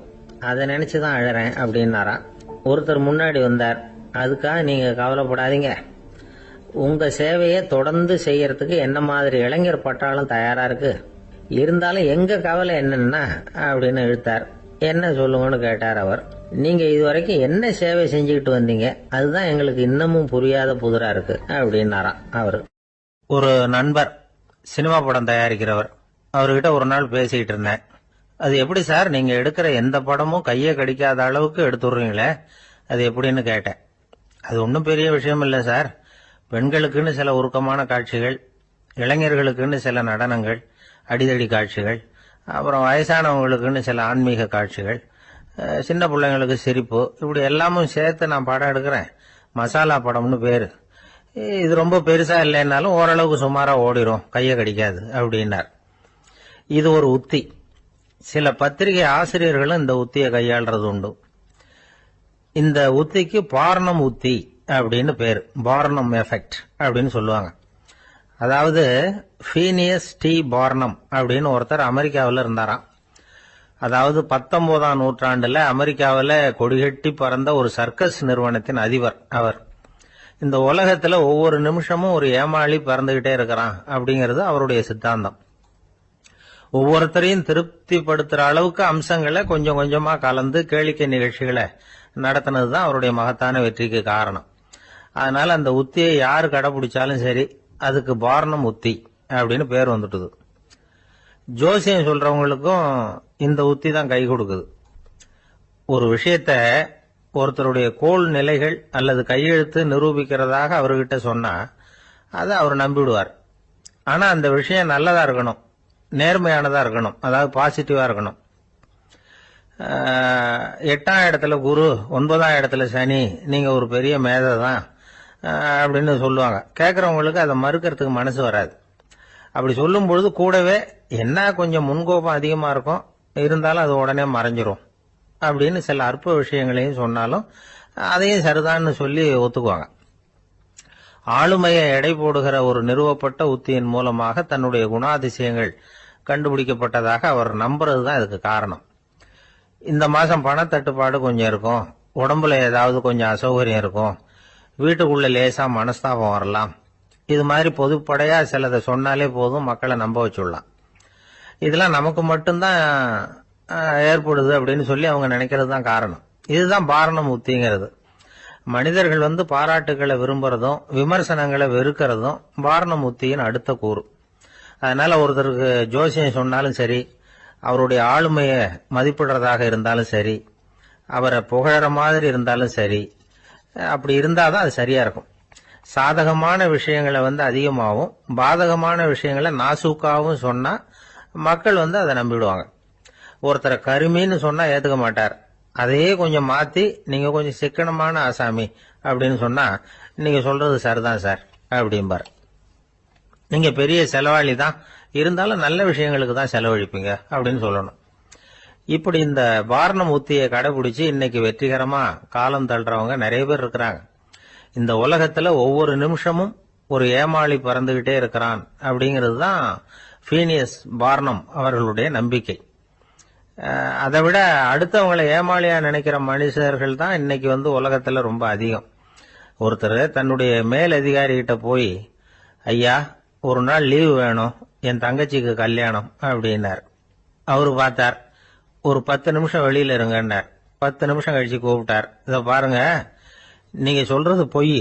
அதை நினச்சி தான் அழறேன் அப்படின்னாராம். ஒருத்தர் முன்னாடி வந்தார். அதுக்காக நீங்கள் கவலைப்படாதீங்க, உங்கள் சேவையை தொடர்ந்து செய்யறதுக்கு என்ன மாதிரி இளைஞர் பட்டாலும் தயாராக இருக்குது, இருந்தாலும் எங்க கவலை என்னன்னா அப்படின்னு இழுத்தார். என்ன சொல்லுங்கன்னு கேட்டார் அவர். நீங்க இதுவரைக்கும் என்ன சேவை செஞ்சுக்கிட்டு வந்தீங்க, அதுதான் எங்களுக்கு இன்னமும் புரியாத புதிரா இருக்கு அப்படின்னாராம் அவரு. ஒரு நண்பர் சினிமா படம் தயாரிக்கிறவர், அவர்கிட்ட ஒரு நாள் பேசிக்கிட்டு இருந்தேன். அது எப்படி சார், நீங்க எடுக்கிற எந்த படமும் கையை கடிக்காத அளவுக்கு எடுத்துடுறீங்களே, அது எப்படின்னு கேட்டேன். அது ஒன்றும் பெரிய விஷயம் இல்லை சார். பெண்களுக்குன்னு சில உருக்கமான காட்சிகள், இளைஞர்களுக்குன்னு சில நடனங்கள், அடிதடி காட்சிகள், அப்புறம் வயசானவங்களுக்குன்னு சில ஆன்மீக காட்சிகள், சின்ன பிள்ளைங்களுக்கு சிரிப்பு, இப்படி எல்லாமும் சேர்த்து நான் படம் எடுக்கிறேன். மசாலா படம்னு பேரு. இது ரொம்ப பெருசா இல்லைன்னாலும் ஓரளவுக்கு சுமாரா ஓடிரும், கையை கடிக்காது அப்படின்னார். இது ஒரு உத்தி. சில பத்திரிகை ஆசிரியர்களும் இந்த உத்தியை கையாளுறது உண்டு. இந்த உத்திக்கு பார்னம் உத்தி அப்படின்னு பேரு. பார்னம் எஃபெக்ட் அப்படின்னு சொல்லுவாங்க. அதாவது ஃபீனியஸ் டி பார்னம் அப்படின்னு ஒருத்தர் அமெரிக்காவில் இருந்தாராம். அதாவது 19ஆம் நூற்றாண்டுல அமெரிக்காவில் கொடிகட்டி பறந்த ஒரு சர்க்கஸ் நிறுவனத்தின் அதிபர் அவர். இந்த உலகத்துல ஒவ்வொரு நிமிஷமும் ஒரு ஏமாளி பறந்துகிட்டே இருக்கிறான் அப்படிங்கிறது அவருடைய சித்தாந்தம். ஒவ்வொருத்தரையும் திருப்திப்படுத்துற அளவுக்கு அம்சங்களை கொஞ்சம் கொஞ்சமா கலந்து கேளிக்கை நிகழ்ச்சிகளை நடத்தினதுதான் அவருடைய மகத்தான வெற்றிக்கு காரணம். அதனால அந்த உத்தியை யாரு கடைபிடிச்சாலும் சரி, அதுக்கு பார்னம் உத்தி அப்படின்னு பேர் வந்துட்டுது. ஜோசியம் சொல்றவங்களுக்கும் இந்த உத்தி தான் கை கொடுக்குது. ஒரு விஷயத்த ஒருத்தருடைய கோள் நிலைகள் அல்லது கையெழுத்து நிரூபிக்கிறதாக அவர்கிட்ட சொன்னா அதை அவர் நம்பிவிடுவார். ஆனா அந்த விஷயம் நல்லதா இருக்கணும், நேர்மையானதா இருக்கணும், அதாவது பாசிட்டிவா இருக்கணும். 8ஆம் இடத்துல குரு, 9ஆம் இடத்துல சனி, நீங்க ஒரு பெரிய மேதை தான் அப்படின்னு சொல்லுவாங்க. கேட்கறவங்களுக்கு அதை மறுக்கிறதுக்கு மனசு வராது. அப்படி சொல்லும் பொழுது கூடவே என்ன கொஞ்சம் முன்கோபம் அதிகமா இருக்கும், இருந்தாலும் அது உடனே மறைஞ்சிரும் அப்படின்னு சில அற்ப விஷயங்களையும் சொன்னாலும் அதையும் சரிதான்னு சொல்லி ஒத்துக்குவாங்க. ஆளுமையை எடை போடுகிற ஒரு நிறுவப்பட்ட உத்தியின் மூலமாக தன்னுடைய குணாதிசயங்கள் கண்டுபிடிக்கப்பட்டதாக அவர் நம்புறதுதான் இதுக்கு காரணம். இந்த மாசம் பணத்தட்டுப்பாடு கொஞ்சம் இருக்கும், உடம்புல ஏதாவது கொஞ்சம் அசௌகரியம் இருக்கும், வீட்டுக்குள்ள லேசா மனஸ்தாபம் வரலாம், இது மாதிரி பொதுப்படையா சிலதை சொன்னாலே போதும், மக்களை நம்ப வச்சுடலாம். இதெல்லாம் நமக்கு மட்டும்தான் ஏற்படுது அப்படின்னு சொல்லி அவங்க நினைக்கிறது தான் காரணம். இதுதான் பார்னம் உத்திங்கிறது. மனிதர்கள் பாராட்டுகளை விரும்புறதும் விமர்சனங்களை வெறுக்கிறதும் பார்னம் உத்தியின் அடுத்த கூறு. அதனால ஒருத்தருக்கு ஜோசியம் சொன்னாலும் சரி, அவருடைய ஆளுமையை மதிப்பிடுறதாக இருந்தாலும் சரி, அவரை புகழற மாதிரி இருந்தாலும் சரி, அப்படி இருந்தாதான் அது சரியா இருக்கும். சாதகமான விஷயங்களை அதிகமாகவும் பாதகமான விஷயங்களை நாசூக்காவும் சொன்னா மக்கள் அதை நம்பிடுவாங்க. ஒருத்தரை கருமின்னு சொன்னா ஏத்துக்க மாட்டார். அதையே கொஞ்சம் மாத்தி நீங்க கொஞ்சம் சிக்கனமான ஆசாமி அப்படின்னு சொன்னா நீங்க சொல்றது சரிதான் சார் அப்படிம்பார். நீங்க பெரிய செலவாளி தான், இருந்தாலும் நல்ல விஷயங்களுக்கு தான் செலவழிப்பீங்க அப்படின்னு சொல்லணும். இப்படி இந்த பார்னம் உத்தியை கடைபிடிச்சு இன்னைக்கு வெற்றிகரமா காலம் தள்ளுறவங்க நிறைய பேர் இருக்கிறாங்க. இந்த உலகத்துல ஒவ்வொரு நிமிஷமும் ஒரு ஏமாளி பறந்துகிட்டே இருக்கிறான் அப்படிங்கிறது தான் ஃபீனியஸ் பார்னம் அவர்களுடைய நம்பிக்கை. அதை விட அடுத்தவங்களை ஏமாளியா நினைக்கிற மனுஷர்கள் தான் இன்னைக்கு உலகத்துல ரொம்ப அதிகம். ஒருத்தர் தன்னுடைய மேல் அதிகாரி கிட்ட போய், ஐயா ஒரு நாள் லீவு வேணும், என் தங்கச்சிக்கு கல்யாணம் அப்படின்னார். அவரு பார்த்தார், ஒரு 10 நிமிஷம் வெளியில இருங்கன்னார். 10 நிமிஷம் கழிச்சு கூப்பிட்டார், இத பாருங்க நீங்க சொல்றது பொய்,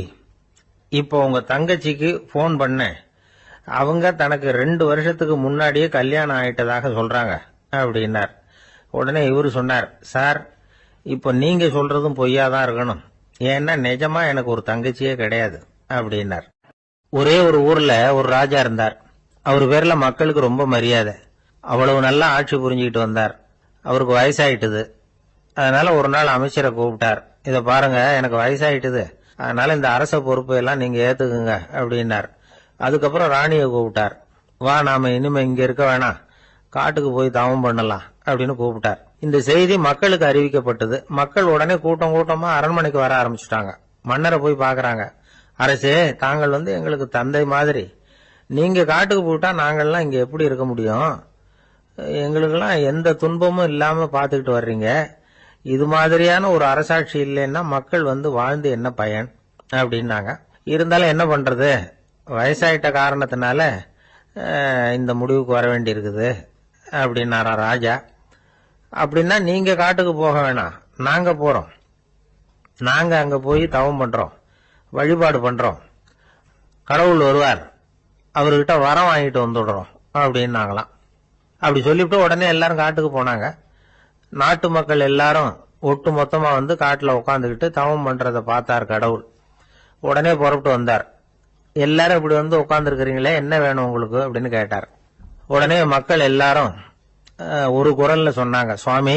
இப்போ உங்க தங்கச்சிக்கு போன் பண்ணேன், அவங்க தனக்கு 2 வருஷத்துக்கு முன்னாடியே கல்யாணம் ஆயிட்டதாக சொல்றாங்க அப்படின்னார். உடனே இவரு சொன்னார், சார் இப்போ நீங்க சொல்றதும் பொய்யாதான் இருக்கணும், ஏன்னா நிஜமா எனக்கு ஒரு தங்கச்சியே கிடையாது அப்படின்னார். ஒரே ஒரு ஊர்ல ஒரு ராஜா இருந்தார். அவர் பேர்ல மக்களுக்கு ரொம்ப மரியாதை. அவ்வளவு நல்லா ஆட்சி புரிஞ்சுக்கிட்டு வந்தார். அவருக்கு வயசாயிட்டுது. அதனால ஒரு நாள் அமைச்சரை கூப்பிட்டார், இத பாருங்க எனக்கு வயசாயிட்டுது, அதனால இந்த அரச பொறுப்பை எல்லாம் நீங்க ஏத்துக்குங்க அப்படின்னார். அதுக்கப்புறம் ராணியை கூப்பிட்டார், வா நாம இனிமே இங்க இருக்க வேணாம், காட்டுக்கு போய் தவம் பண்ணலாம் அப்படின்னு கூப்பிட்டார். இந்த செய்தி மக்களுக்கு அறிவிக்கப்பட்டது. மக்கள் உடனே கூட்டம் கூட்டமா அரண்மனைக்கு வர ஆரம்பிச்சுட்டாங்க. மன்னரை போய் பாக்குறாங்க. அரசே, தாங்கள் எங்களுக்கு தந்தை மாதிரி, நீங்க காட்டுக்கு போயிட்டா நாங்கள்லாம் இங்க எப்படி இருக்க முடியும், எங்களுக்கெல்லாம் எந்த துன்பமும் இல்லாம பாத்துக்கிட்டு வர்றீங்க, இது மாதிரியான ஒரு அரசாட்சி இல்லைன்னா மக்கள் வாழ்ந்து என்ன பயன் அப்படின்னாங்க. இருந்தாலும் என்ன பண்றது, வயசாயிட்ட காரணத்தினால இந்த முடிவுக்கு வர வேண்டி இருக்குது அப்படின்னாரா ராஜா. அப்படின்னா நீங்க காட்டுக்கு போக வேணாம், நாங்க போறோம். நாங்க அங்க போய் தவம் பண்றோம், வழிபாடு பண்றோம், கடவுள் வருவார், அவர்கிட்ட வரம் வாங்கிட்டு வந்துடுறோம் அப்படின்னாங்களாம். அப்படி சொல்லிவிட்டு உடனே எல்லாரும் காட்டுக்கு போனாங்க. நாட்டு மக்கள் எல்லாரும் ஒட்டு மொத்தமா வந்து காட்டுல உட்காந்துக்கிட்டு தவம் பண்றத பார்த்தார் கடவுள். உடனே புறப்பட்டு வந்தார். எல்லாரும் இப்படி வந்து உட்கார்ந்து இருக்கிறீங்களே, என்ன வேணும் உங்களுக்கு அப்படின்னு கேட்டார். உடனே மக்கள் எல்லாரும் ஒரு குரல்ல சொன்னாங்க, சுவாமி,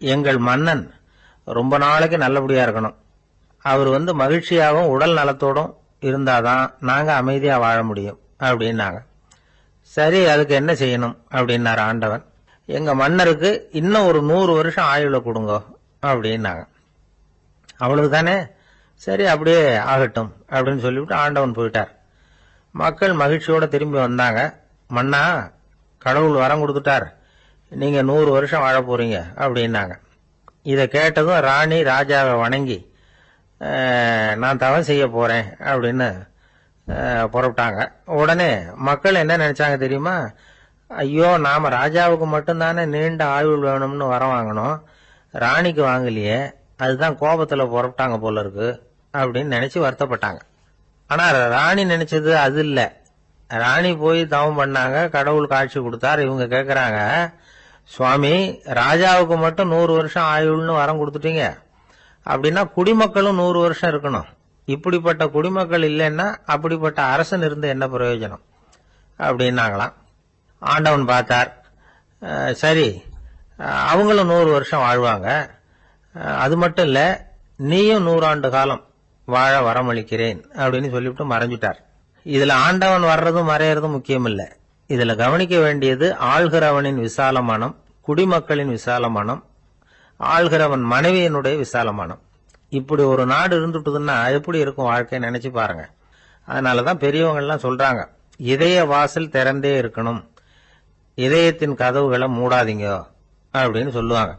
எங்கள் மன்னன் ரொம்ப நாளைக்கு நல்லபடியா இருக்கணும், அவர் வந்து மகிழ்ச்சியாகவும் உடல் நலத்தோடும் இருந்தாதான் நாங்க அமைதியா வாழ முடியும் அப்படின்னாங்க. சரி, அதுக்கு என்ன செய்யணும் அப்படின்னாரு ஆண்டவன். எங்க மன்னருக்கு இன்னும் ஒரு 100 வருஷம் ஆயுள கொடுங்க அப்படின்னாங்க. அவ்வளவுதானே, சரி அப்படியே ஆகட்டும் அப்படின்னு சொல்லிவிட்டு ஆண்டவன் போயிட்டார். மக்கள் மகிழ்ச்சியோட திரும்பி வந்தாங்க. மன்னா, கடவுள் வரம் கொடுத்துட்டார், நீங்க 100 வருஷம் வாழ போறீங்க அப்படின்னாங்க. இதை கேட்டதும் ராணி ராஜாவை வணங்கி நான் தவம் செய்ய போறேன் அப்படின்னு புறப்பட்டாங்க. உடனே மக்கள் என்ன நினைச்சாங்க தெரியுமா? ஐயோ, நாம ராஜாவுக்கு மட்டும்தானே நீண்ட ஆயுள் வேணும்னு வரம் வாங்கணும், ராணிக்கு வாங்கலையே, அதுதான் கோபத்துல புறப்பட்டாங்க போல இருக்கு அப்படின்னு நினைச்சு வருத்தப்பட்டாங்க. ஆனா ராணி நினைச்சது அது இல்ல. ராணி போய் தவம் பண்ணாங்க, கடவுள் காட்சி கொடுத்தார். இவங்க கேக்குறாங்க, சுவாமி, ராஜாவுக்கு மட்டும் 100 வருஷம் ஆயுள்னு வரம் கொடுத்துட்டீங்க, அப்படின்னா குடிமக்களும் 100 வருஷம் இருக்கணும். இப்படிப்பட்ட குடிமக்கள் இல்லைன்னா அப்படிப்பட்ட அரசன் இருந்து என்ன பிரயோஜனம் அப்படின்னாங்களாம். ஆண்டவன் பார்த்தார், சரி அவங்களும் 100 வருஷம் வாழ்வாங்க, அது மட்டும் இல்ல நீயும் 100 ஆண்டு காலம் வாழ வரமளிக்கிறேன் அப்படின்னு சொல்லிவிட்டு மறைஞ்சிட்டார். இதுல ஆண்டவன் வர்றதும் மறையறதும் முக்கியம் இல்ல. இதுல கவனிக்க வேண்டியது ஆள்கிறவனின் விசால மனம், குடிமக்களின் விசால மனம், ஆள்கிறவன் மனைவியினுடைய விசால மனம். இப்படி ஒரு நாடு இருந்துட்டுதுன்னா எப்படி இருக்கும் வாழ்க்கை நினைச்சு பாருங்க. அதனாலதான் பெரியவங்க எல்லாம் சொல்றாங்க, இதய வாசல் திறந்தே இருக்கணும், இதயத்தின் கதவுகளை மூடாதீங்க அப்படின்னு சொல்லுவாங்க.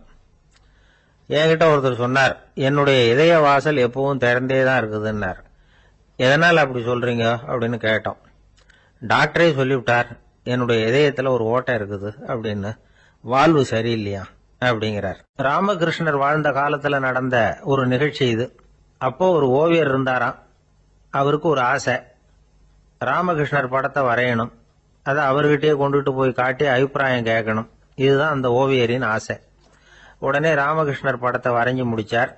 என்கிட்ட ஒருத்தர் சொன்னார், என்னுடைய இதய வாசல் எப்பவும் திறந்தே தான் இருக்குதுன்னார். எதனால் அப்படி சொல்றீங்க அப்படின்னு கேட்டோம். டாக்டரே சொல்லிவிட்டார், என்னுடைய இதயத்துல ஒரு ஓட்டை இருக்குது அப்படின்னு, வாழ்வு சரியில்லையா அப்படிங்கிறார். ராமகிருஷ்ணர் வாழ்ந்த காலத்துல நடந்த ஒரு நிகழ்ச்சி இது. அப்போ ஒரு ஓவியர் இருந்தாராம். அவருக்கு ஒரு ஆசை, ராமகிருஷ்ணர் படத்தை வரையணும், அதை அவர்கிட்டயே கொண்டுட்டு போய் காட்டி அபிப்பிராயம் கேட்கணும். இதுதான் அந்த ஓவியரின் ஆசை. உடனே ராமகிருஷ்ணர் படத்தை வரைஞ்சி முடிச்சார்.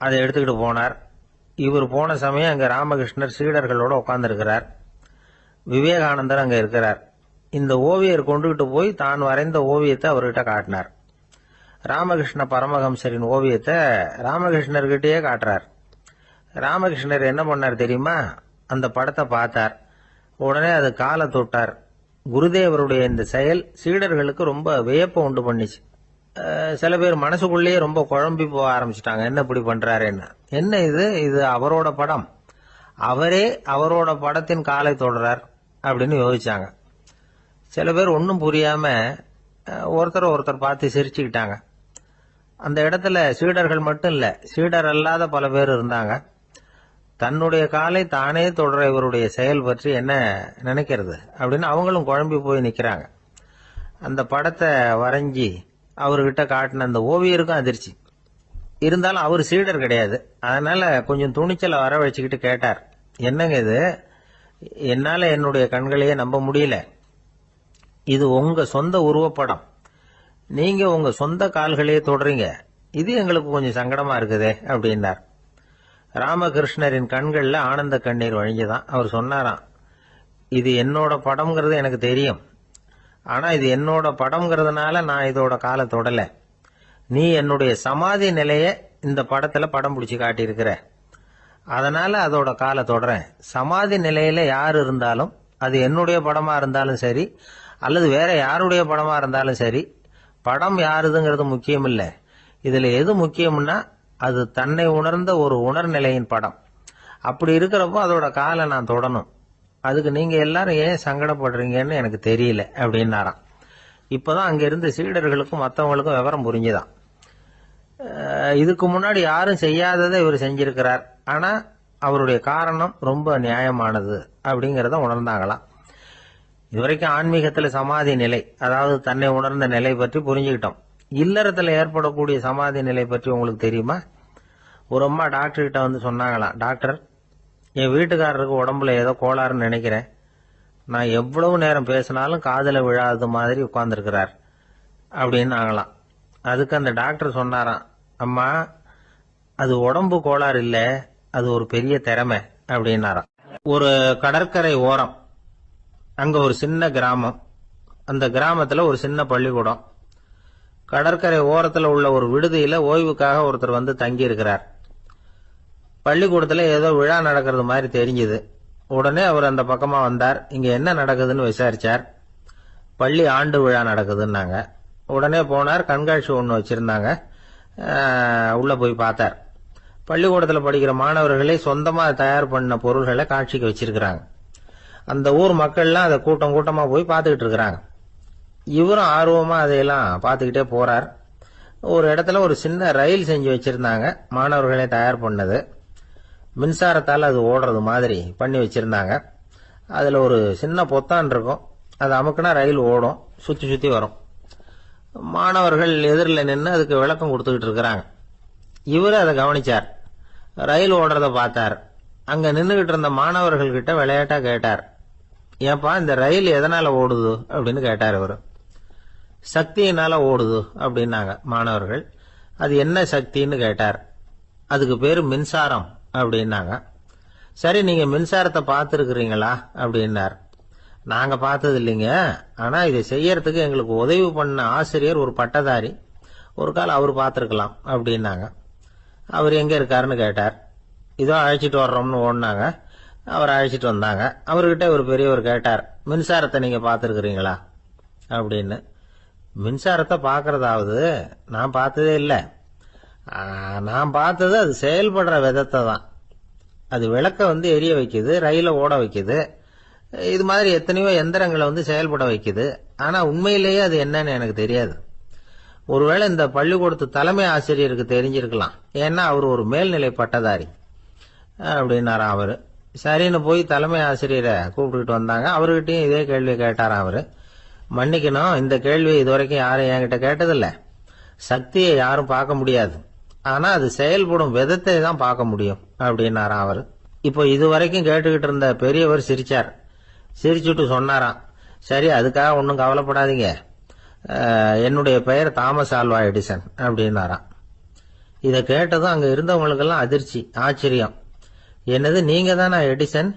அதை எடுத்துக்கிட்டு போனார். இவர் போன சமயம் அங்க ராமகிருஷ்ணர் சீடர்களோட உட்கார்ந்துருக்கிறார். விவேகானந்தர் அங்க இருக்கிறார். இந்த ஓவியர் கொண்டுகிட்டு போய் தான் வரைந்த ஓவியத்தை அவர்கிட்ட காட்டினார். ராமகிருஷ்ண பரமஹம்சரின் ஓவியத்தை ராமகிருஷ்ணர்கிட்டயே காட்டுறார். ராமகிருஷ்ணர் என்ன பண்ணார் தெரியுமா? அந்த படத்தை பார்த்தார். உடனே அது காலை தொட்டார். குருதேவருடைய இந்த செயல் சீடர்களுக்கு ரொம்ப வியப்பை உண்டு பண்ணிச்சு. சில பேர் மனசுக்குள்ளேயே ரொம்ப குழம்பி போக ஆரம்பிச்சுட்டாங்க, என்ன இப்படி பண்றாருன்னு. என்ன இது அவரோட படம், அவரே அவரோட படத்தின் காலை தொடுறார் அப்படின்னு யோசிச்சாங்க. சில பேர் ஒன்னும் புரியாம ஒருத்தர் பார்த்து சிரிச்சுக்கிட்டாங்க. அந்த இடத்துல சீடர்கள் மட்டும் இல்ல, சீடர் அல்லாத பல பேர் இருந்தாங்க. தன்னுடைய காலை தானே தொடர இவருடைய செயல் பற்றி என்ன நினைக்கிறது அப்படின்னு அவங்களும் குழம்பி போய் நிக்கிறாங்க. அந்த படத்தை வரைஞ்சி அவர்கிட்ட காட்டின அந்த ஓவியருக்கும் அதிர்ச்சி. இருந்தாலும் அவர் சீடர் கிடையாது. அதனால கொஞ்சம் துணிச்சலை வர வச்சுக்கிட்டு கேட்டார், என்னங்க இது, என்னால என்னுடைய கண்களையே நம்ப முடியல, இது உங்க சொந்த உருவப்படம், நீங்க உங்க சொந்த கால்களையே தொடறீங்க, இது எங்களுக்கு கொஞ்சம் சங்கடமா இருக்குதே அப்படின்னார். ராமகிருஷ்ணரின் கண்கள்ல ஆனந்த கண்ணீர் வழிஞ்சுதான். அவர் சொன்னாராம், இது என்னோட படம்ங்கிறது எனக்கு தெரியும், ஆனா இது என்னோட படம்ங்கிறதுனால நான் இதோட காலை தொடல, நீ என்னுடைய சமாதி நிலைய இந்த படத்துல படம் பிடிச்சு காட்டியிருக்கிற, அதனால அதோட காலை தொடறேன். சமாதி நிலையில யார் இருந்தாலும், அது என்னுடைய படமா இருந்தாலும் சரி அல்லது வேற யாருடைய படமா இருந்தாலும் சரி, படம் யாருதுங்கிறது முக்கியம் இல்ல. இதுல எது முக்கியம்னா அது தன்னை உணர்ந்த ஒரு உணர்நிலையின் படம். அப்படி இருக்கிறப்போ அதோட காலை நான் தொடணும். அதுக்கு நீங்க எல்லாரும் ஏன் சங்கடப்படுறீங்கன்னு எனக்கு தெரியல அப்படின்னாராம். இப்பதான் அங்க இருந்து சீடர்களுக்கும் மற்றவங்களுக்கும் விவரம் புரிஞ்சுதான். இதுக்கு முன்னாடி யாரும் செய்யாததை இவர் செஞ்சிருக்கிறார், ஆனா அவருடைய காரணம் ரொம்ப நியாயமானது அப்படிங்கறத உணர்ந்தாங்களாம். இதுவரைக்கும் ஆன்மீகத்துல சமாதி நிலை, அதாவது தன்னை உணர்ந்த நிலை பற்றி புரிஞ்சுக்கிட்டோம். இல்லறத்துல ஏற்படக்கூடிய சமாதி நிலை பற்றி உங்களுக்கு தெரியுமா? ஒரு அம்மா டாக்டர் கிட்ட வந்து சொன்னாங்களாம், டாக்டர், என் வீட்டுக்காரருக்கு உடம்புல ஏதோ கோளாறுன்னு நினைக்கிறேன். நான் எவ்வளவு நேரம் பேசினாலும் காதுல விழாத மாதிரி உட்கார்ந்துருக்கிறார் அப்படின்னு ஆகலாம். அதுக்கு அந்த டாக்டர் சொன்னாராம், அம்மா, அது உடம்பு கோளாறு இல்ல, அது ஒரு பெரிய திறமை அப்படின்னாராம். ஒரு கடற்கரை ஓரம், அங்க ஒரு சின்ன கிராமம். அந்த கிராமத்துல ஒரு சின்ன பள்ளிக்கூடம். கடற்கரை ஓரத்துல உள்ள ஒரு விடுதியில ஓய்வுக்காக ஒருத்தர் வந்து தங்கி இருக்கிறார். பள்ளிக்கூடத்துல ஏதோ விழா நடக்கிறது மாதிரி தெரிஞ்சது. உடனே அவர் அந்த பக்கமா வந்தார். இங்க என்ன நடக்குதுன்னு விசாரிச்சார். பள்ளி ஆண்டு விழா நடக்குதுன்னாங்க. உடனே போனார். கண்காட்சி ஒன்று வச்சிருந்தாங்க. உள்ள போய் பார்த்தார். பள்ளிக்கூடத்தில் படிக்கிற மாணவர்களே சொந்தமா தயார் பண்ண பொருள்களை காட்சிக்கு வச்சிருக்கிறாங்க. அந்த ஊர் மக்கள்லாம் அதை கூட்டம் கூட்டமா போய் பார்த்துக்கிட்டு இருக்கிறாங்க. இவரும் ஆர்வமா அதையெல்லாம் பார்த்துக்கிட்டே போறார். ஒரு இடத்துல ஒரு சின்ன ரயில் செஞ்சு வச்சிருந்தாங்க, மாணவர்களே தயார் பண்ணது. மின்சாரத்தால் அது ஓடுறது மாதிரி பண்ணி வச்சிருந்தாங்க. அதுல ஒரு சின்ன பொத்தான் இருக்கும், அது அமுக்குனா ரயில் ஓடும், சுத்தி சுத்தி வரும். மாணவர்கள் எதிரில் நின்று அதுக்கு விளக்கம் கொடுத்துக்கிட்டு இருக்கிறாங்க. இவரு அதை கவனிச்சார். ரயில் ஓடுறத பார்த்தார். அங்க நின்றுகிட்டு இருந்த மாணவர்கள் கிட்ட விளையாட்டா கேட்டார், ஏன்பா இந்த ரயில் எதனால ஓடுது அப்படின்னு கேட்டார். இவரு சக்தியினால ஓடுது அப்படின்னாங்க மாணவர்கள். அது என்ன சக்தின்னு கேட்டார். அதுக்கு பேரு மின்சாரம் அப்படின்னாங்க. சரி, நீங்க மின்சாரத்தை பார்த்துருக்கிறீங்களா அப்படின்னார். நாங்க பார்த்தது இல்லைங்க, ஆனா இதை செய்யறதுக்கு எங்களுக்கு உதவி பண்ண ஆசிரியர் ஒரு பட்டதாரி, ஒரு கால் அவர் பார்த்துருக்கலாம் அப்படின்னாங்க. அவர் எங்க இருக்காருன்னு கேட்டார். இதோ அழைச்சிட்டு வர்றோம்னு ஓடினாங்க. அவர் அழைச்சிட்டு வந்தாங்க. அவர்கிட்ட ஒரு பெரியவர் கேட்டார், மின்சாரத்தை நீங்க பார்த்துருக்கிறீங்களா அப்படின்னு. மின்சாரத்தை பார்க்கறதாவது நான் பார்த்ததே இல்லை. நான் பார்த்தது அது செயல்படுற விதத்தை தான். அது விளக்க வந்து எரிய வைக்குது, ரயில ஓட வைக்குது, இது மாதிரி எத்தனையோ எந்திரங்களை வந்து செயல்பட வைக்குது. ஆனா உண்மையிலேயே அது என்னன்னு எனக்கு தெரியாது. ஒருவேளை இந்த பள்ளிக்கூடத்து தலைமை ஆசிரியருக்கு தெரிஞ்சிருக்கலாம், ஏன்னா அவர் ஒரு மேல்நிலை பட்டதாரி அப்படின்னாராம் அவரு. சரின்னு போய் தலைமை ஆசிரியரை கூப்பிட்டுக்கிட்டு வந்தாங்க. அவர்கிட்டயும் இதே கேள்வி கேட்டாராம் அவரு. மன்னிக்கணும், இந்த கேள்வி இதுவரைக்கும் யாரும் என்கிட்ட கேட்டதில்ல. சக்தியை யாரும் பார்க்க முடியாது, ஆனா அது செயல்படும் விதத்தை தான் பார்க்க முடியும் அப்படின்னாராம் அவரு. இப்போ இதுவரைக்கும் கேட்டுக்கிட்டு இருந்த பெரியவர் சிரிச்சார். சிரிச்சுட்டு சொன்னாராம், சரி, அதுக்காக ஒன்றும் கவலைப்படாதீங்க, என்னுடைய பெயர் தாமஸ் ஆல்வா எடிசன் அப்படின்னாராம். இதை கேட்டதும் அங்க இருந்தவங்களுக்கெல்லாம் அதிர்ச்சி, ஆச்சரியம். என்னது, நீங்க தானா எடிசன்?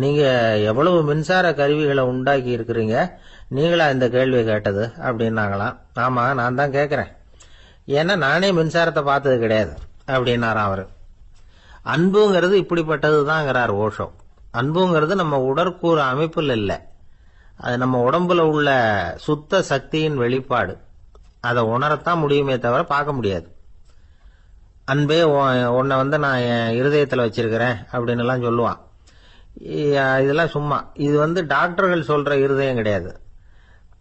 நீங்க எவ்வளவு மின்சார கருவிகளை உண்டாக்கி இருக்கிறீங்க, நீங்களா இந்த கேள்வி கேட்டது அப்படின்னாங்களாம். ஆமா, நான் தான் கேட்கிறேன், ஏன்னா நானே மின்சாரத்தை பார்த்தது கிடையாது அப்படின்னாராம் அவரு. அன்புங்கிறது இப்படிப்பட்டதுதாங்கிறார் ஓஷோ. அன்புங்கிறது நம்ம உடற்கூறு அமைப்பில் இல்லை, அது நம்ம உடம்புல உள்ள சுத்த சக்தியின் வெளிப்பாடு. அதை உணரத்தான் முடியுமே தவிர பார்க்க முடியாது. அன்பே உன்னை வந்து நான் என் இருதயத்தில் வச்சிருக்கிறேன் அப்படின்னு எல்லாம் சொல்லுவான். இதெல்லாம் சும்மா. இது வந்து டாக்டர்கள் சொல்ற இருதயம் கிடையாது.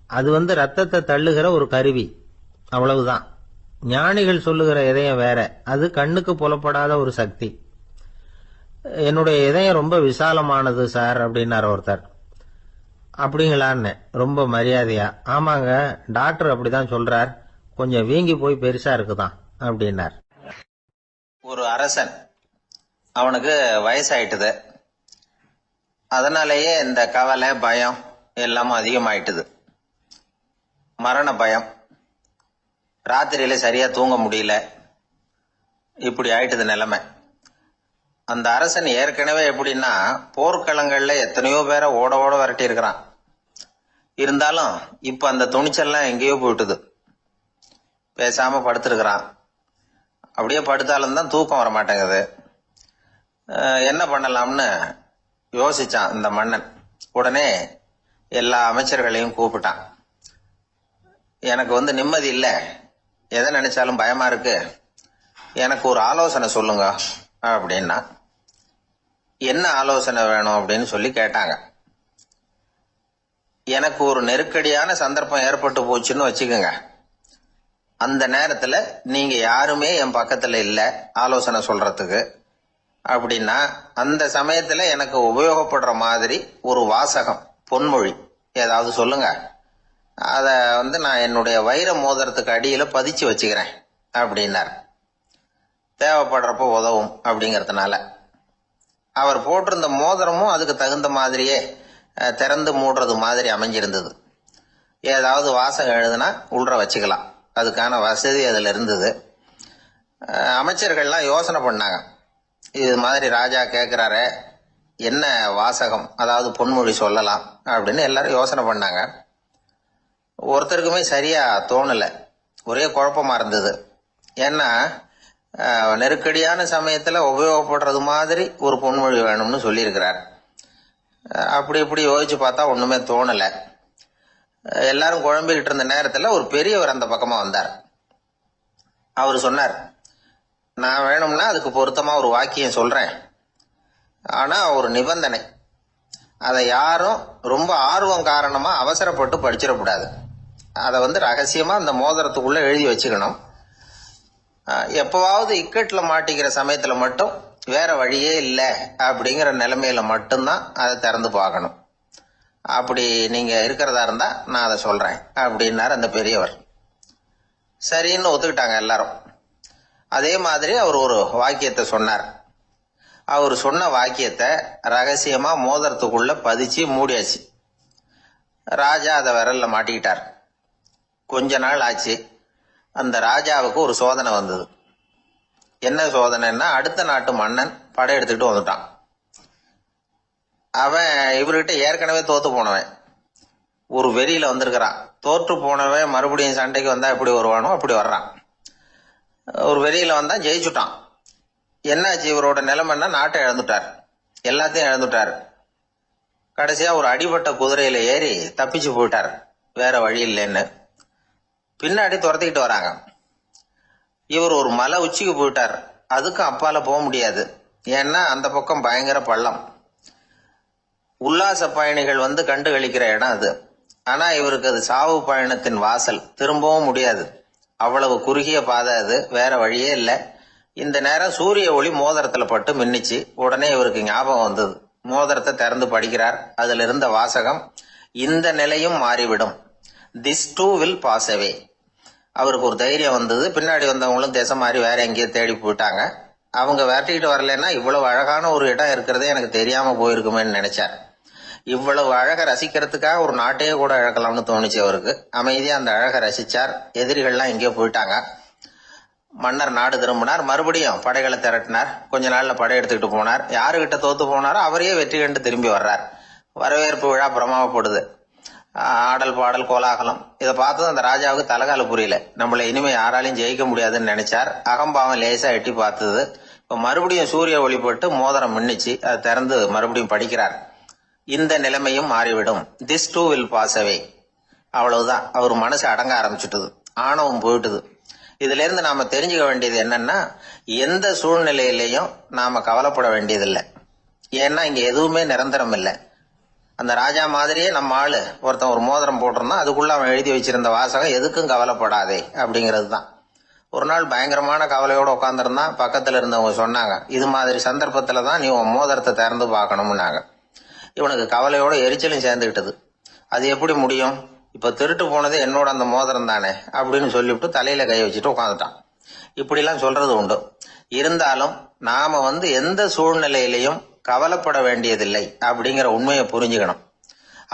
அது வந்து ரத்தத்தை தள்ளுகிற ஒரு கருவி, அவ்வளவுதான். ஞானிகள் சொல்லுகிற இதயம் வேற, அது கண்ணுக்கு புலப்படாத ஒரு சக்தி. என்னுடைய இதயம் ரொம்ப விசாலமானது சார் அப்படின்னார் ஒருத்தர். அப்படிங்களான்னு ரொம்ப மரியாதையா, ஆமாங்க, டாக்டர் அப்படிதான் சொல்றார், கொஞ்சம் வீங்கி போய் பெருசா இருக்குதான் அப்படின்னார். ஒரு அரசன், அவனுக்கு வயசாயிட்டுது. அதனாலேயே இந்த கவலை, பயம் எல்லாமும் அதிகமாயிட்டுது. மரண பயம், ராத்திரியில சரியா தூங்க முடியல, இப்படி ஆயிட்டுது நிலைமை. அந்த அரசன் ஏற்கனவே எப்படின்னா போர்க்களங்கள்ல எத்தனையோ பேரை ஓட ஓட விரட்டி இருக்கிறான். இருந்தாலும் இப்ப அந்த துணிச்சல்லாம் எங்கேயோ போயிட்டுது. பேசாம படுத்திருக்கிறான். அப்படியே படுத்தாலும் தான் தூக்கம் வர மாட்டேங்குது. என்ன பண்ணலாம்னு யோசிச்சான் இந்த மன்னன். உடனே எல்லா அமைச்சர்களையும் கூப்பிட்டான். எனக்கு வந்து நிம்மதி இல்லை, எதை நினைச்சாலும் பயமா இருக்கு, எனக்கு ஒரு ஆலோசனை சொல்லுங்க அப்படின்னா. என்ன ஆலோசனை வேணும் அப்படின்னு சொல்லி கேட்டாங்க. எனக்கு ஒரு நெருக்கடியான சந்தர்ப்பம் ஏற்பட்டு போச்சுன்னு வச்சுக்கோங்க. அந்த நேரத்துல நீங்க யாருமே என் பக்கத்துல இல்ல ஆலோசனை சொல்றதுக்கு அப்படின்னா, அந்த சமயத்துல எனக்கு உபயோகப்படுற மாதிரி ஒரு வாசகம், பொன்மொழி ஏதாவது சொல்லுங்க, அத நான் என்னுடைய வைர மோதிரத்துக்கு அடியில பதிச்சு வச்சுக்கிறேன் அப்படின்னார். தேவைப்படுறப்ப உதவும் அப்படிங்கறதுனால. அவர் போட்டிருந்த மோதிரமும் அதுக்கு தகுந்த மாதிரியே திறந்து மூடுறது மாதிரி அமைஞ்சிருந்தது. ஏதாவது வாசகம் எழுதுனா உள்ற வச்சுக்கலாம், அதுக்கான வசதி அதுல இருந்தது. அமைச்சர்கள்லாம் யோசனை பண்ணாங்க, இது மாதிரி ராஜா கேட்கிறாரே என்ன வாசகம், அதாவது பொன்மொழி சொல்லலாம் அப்படின்னு எல்லாரும் யோசனை பண்ணாங்க. ஒருத்தருக்குமே சரியா தோணல, ஒரே குழப்பமா இருந்தது. ஏன்னா நெருக்கடியான சமயத்துல உபயோகப்படுறது மாதிரி ஒரு பொன்மொழி வேணும்னு சொல்லியிருக்கிறார். அப்படி இப்படி யோசிச்சு பார்த்தா ஒண்ணுமே தோணல. எல்லாரும் குழம்பிக்கிட்டு இருந்த நேரத்துல ஒரு பெரியவர் அந்த பக்கமா வந்தார். அவர் சொன்னார், நான் வேணும்னா அதுக்கு பொருத்தமா ஒரு வாக்கியம் சொல்றேன், ஆனா ஒரு நிபந்தனை. அதை யாரும் ரொம்ப ஆர்வம் காரணமா அவசரப்பட்டு படிச்சிடக்கூடாது. அதை ரகசியமா அந்த மோதிரத்துக்குள்ள எழுதி வச்சுக்கணும். எப்பவாவது இக்கட்ல மாட்டிக்கிற சமயத்துல மட்டும் வேற வழியே இல்லை அப்படிங்கிற நிலைமையில மட்டும்தான் அதை திறந்து பார்க்கணும். அப்படி நீங்க இருக்கிறதா இருந்தா நான் அதை சொல்றேன் அப்படின்னாரு அந்த பெரியவர். சரின்னு ஒத்துக்கிட்டாங்க எல்லாரும். அதே மாதிரி அவர் ஒரு வாக்கியத்தை சொன்னார். அவர் சொன்ன வாக்கியத்தை ரகசியமா மோதிரத்துக்குள்ள பதிச்சு மூடியாச்சு. ராஜா அதை விரல்ல மாட்டிக்கிட்டார். கொஞ்ச நாள் ஆச்சு. அந்த ராஜாவுக்கு ஒரு சோதனை வந்தது. என்ன சோதனைன்னா, அடுத்த நாட்டு மன்னன் படையெடுத்துக்கிட்டு வந்துட்டான். அவன் இவர்கிட்ட ஏற்கனவே தோத்து போனவன், ஒரு வெறியில வந்திருக்கிறான். தோற்று போனவன் மறுபடியும் சண்டைக்கு வந்தா எப்படி வருவானோ அப்படி வர்றான். ஒரு வெறியில வந்தா ஜெயிச்சுட்டான். என்னாச்சு இவரோட நிலைமைன்னா, நாட்டை இழந்துட்டார், எல்லாத்தையும் இழந்துட்டார். கடைசியா ஒரு அடிபட்ட குதிரையில ஏறி தப்பிச்சு போயிட்டார், வேற வழி இல்லைன்னு. பின்னாடி துரத்திக்கிட்டு வராங்க. இவர் ஒரு மலை உச்சிக்கு போயிட்டார், அதுக்கும் அப்பால போக முடியாது. ஏன்னா அந்த பக்கம் பயங்கர பள்ளம். உல்லாச பயணிகள் கண்டு கழிக்கிற இடம் அது. ஆனா இவருக்கு அது சாவு பயணத்தின் வாசல், திரும்பவும் முடியாது. அவ்வளவு குறுகிய பாதை அது, வேற வழியே இல்லை. இந்த நேரம் சூரிய ஒளி மோதிரத்துல பட்டு மின்னிச்சு. உடனே இவருக்கு ஞாபகம் வந்தது. மோதிரத்தை திறந்து படிக்கிறார். அதுல இருந்த வாசகம், இந்த நிலையும் மாறிவிடும், this too will pass away. அவருக்கு ஒரு தைரியம் வந்தது. பின்னாடி வந்தவங்களும் திசை மாறி வேற எங்கேயோ தேடி போயிட்டாங்க. அவங்க விரட்டிக்கிட்டு வரலன்னா இவ்வளவு அழகான ஒரு இடம் இருக்கிறதே எனக்கு தெரியாம போயிருக்குமேன்னு நினைச்சார். இவ்வளவு அழகை ரசிக்கிறதுக்காக ஒரு நாட்டையே கூட இழக்கலாம்னு தோணுச்சு அவருக்கு. அமைதியா அந்த அழகை ரசிச்சார். எதிரிகள்லாம் எங்கேயோ போயிட்டாங்க. மன்னர் நாடு திரும்பினார். மறுபடியும் படைகளை திரட்டினார். கொஞ்ச நாள்ல படை எடுத்துக்கிட்டு போனார். யாருகிட்ட தோத்து போனாரோ அவரையே வெற்றி கண்டு திரும்பி வர்றார். வரவேற்பு விழா பிரமாவப்படுது. ஆடல் பாடல் கோலாகலம். இதை பார்த்ததும் அந்த ராஜாவுக்கு தலகால புரியல. நம்மளை இனிமே யாராலையும் ஜெயிக்க முடியாதுன்னு நினைச்சார். அகம்பாவம் லேசா எட்டி பார்த்தது. இப்ப மறுபடியும் சூரிய ஒளிப்பட்டு மோதிரம் மின்னிச்சு. அதை திறந்து மறுபடியும் படிக்கிறார். இந்த நிலைமையும் மாறிவிடும், this too will pass away. அவ்வளவுதான். அவர் மனசு அடங்க ஆரம்பிச்சுட்டது, ஆணவம் போயிட்டுது. இதுல இருந்து நாம தெரிஞ்சுக்க வேண்டியது என்னன்னா, எந்த சூழ்நிலையிலையும் நாம கவலைப்பட வேண்டியதில்லை. ஏன்னா இங்க எதுவுமே நிரந்தரம் இல்லை. அந்த ராஜா மாதிரியே நம்ம ஆளு ஒருத்தன் ஒரு மோதிரம் போட்டிருந்தான், அதுக்குள்ள அவன் எழுதி வச்சிருந்த வாசகம் எதுக்கும் கவலைப்படாதே அப்படிங்கிறது தான். ஒரு நாள் பயங்கரமான கவலையோட உட்காந்துருந்தான். பக்கத்துல இருந்தவங்க சொன்னாங்க, இது மாதிரி சந்தர்ப்பத்துலதான் நீ உன் மோதிரத்தை திறந்து பார்க்கணும்னாங்க. இவனுக்கு கவலையோட எரிச்சலும் சேர்ந்துகிட்டது. அது எப்படி முடியும், இப்ப திருட்டு போனது என்னோட அந்த மோதிரம் தானே அப்படின்னு சொல்லிவிட்டு தலையில கை வச்சுட்டு உட்காந்துட்டான். இப்படிலாம் சொல்றது உண்டு. இருந்தாலும் நாம எந்த சூழ்நிலையிலையும் கவலைப்பட வேண்டியதில்லை அப்படிங்கிற உண்மையை புரிஞ்சுக்கணும்.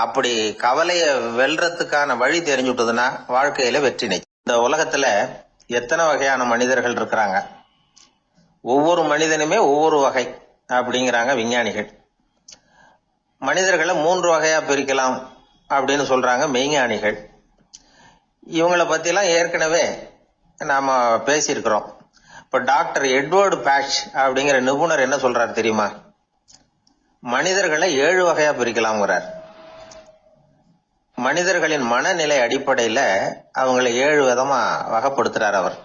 அப்படி கவலைய வெல்றதுக்கான வழி தெரிஞ்சுட்டதுன்னா வாழ்க்கையில வெற்றி நிச்சயம். இந்த உலகத்துல எத்தனை வகையான மனிதர்கள் இருக்கிறாங்க, ஒவ்வொரு மனிதனுமே ஒவ்வொரு வகை அப்படிங்கிறாங்க விஞ்ஞானிகள். மனிதர்களை 3 வகையா பிரிக்கலாம் அப்படின்னு சொல்றாங்க மெய்ஞானிகள். இவங்களை பத்திலாம் ஏற்கனவே நாம பேசியிருக்கிறோம். இப்ப டாக்டர் எட்வர்டு பேட்ச் அப்படிங்கிற நிபுணர் என்ன சொல்றாரு தெரியுமா? மனிதர்களை 7 வகையா பிரிக்கலாம்ங்கிறார். மனிதர்களின் மனநிலை அடிப்படையில அவங்களை 7 விதமா வகைப்படுத்துறார் அவர்.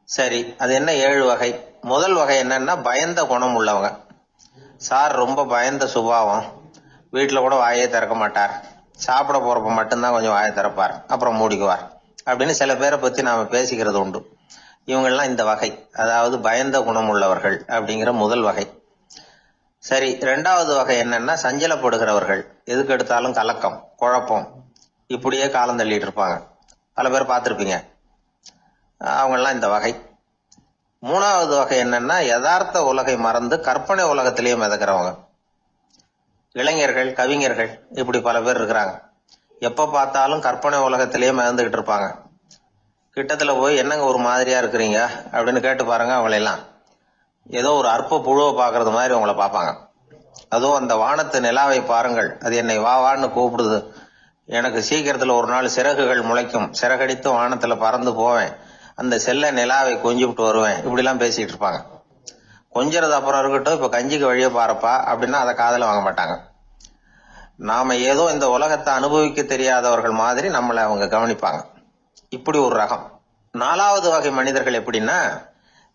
சரி, அது என்ன 7 வகை? முதல் வகை என்னன்னா, பயந்த குணம் உள்ளவங்க. சார் ரொம்ப பயந்த சுபாவம், வீட்டுல கூட வாயே திறக்க மாட்டார், சாப்பிட போறப்ப மட்டும்தான் கொஞ்சம் வாயை திறப்பார், அப்புறம் மூடிக்குவார் அப்படின்னு சில பேரை பத்தி நாம பேசிக்கிறது உண்டு. இவங்கெல்லாம் இந்த வகை, அதாவது பயந்த குணம் உள்ளவர்கள் அப்படிங்கிற முதல் வகை. சரி, ரெண்டாவது வகை என்னன்னா சஞ்சலப்படுகிறவர்கள். எதுக்கு எடுத்தாலும் கலக்கம், குழப்பம், இப்படியே காலம் தள்ளிட்டு இருப்பாங்க. பல பேர் பார்த்துருப்பீங்க. அவங்கெல்லாம் இந்த வகை. மூணாவது வகை என்னன்னா யதார்த்த உலகை மறந்து கற்பனை உலகத்திலேயே மிதக்கிறவங்க. இளைஞர்கள், கவிஞர்கள், இப்படி பல பேர் இருக்கிறாங்க. எப்ப பார்த்தாலும் கற்பனை உலகத்திலேயே மிதந்துகிட்டு இருப்பாங்க. கிட்டத்துல போய் என்னங்க ஒரு மாதிரியா இருக்கிறீங்க அப்படின்னு கேட்டு பாருங்க. அவங்களெல்லாம் ஏதோ ஒரு அற்ப புழுவை பாக்குறது மாதிரி அவங்கள பார்ப்பாங்க. அதுவும் அந்த வானத்து நிலாவை பாருங்கள், அது என்னை வா வான்னு கூப்பிடுது, எனக்கு சீக்கிரத்துல ஒரு நாள் சிறகுகள் முளைக்கும், சிறகடித்து வானத்துல பறந்து போவேன், அந்த செல்ல நிலாவை கொஞ்சிவிட்டு வருவேன், இப்படிலாம் பேசிட்டு இருப்பாங்க. கொஞ்சிறது அப்புறம் இருக்கட்டும், இப்ப கஞ்சிக்கு வழியே பாருப்பா அப்படின்னா அதை காதுல வாங்க மாட்டாங்க. நாம ஏதோ இந்த உலகத்தை அனுபவிக்க தெரியாதவர்கள் மாதிரி நம்மளை அவங்க கவனிப்பாங்க. இப்படி ஒரு ரகம். நாலாவது வகை மனிதர்கள் எப்படின்னா,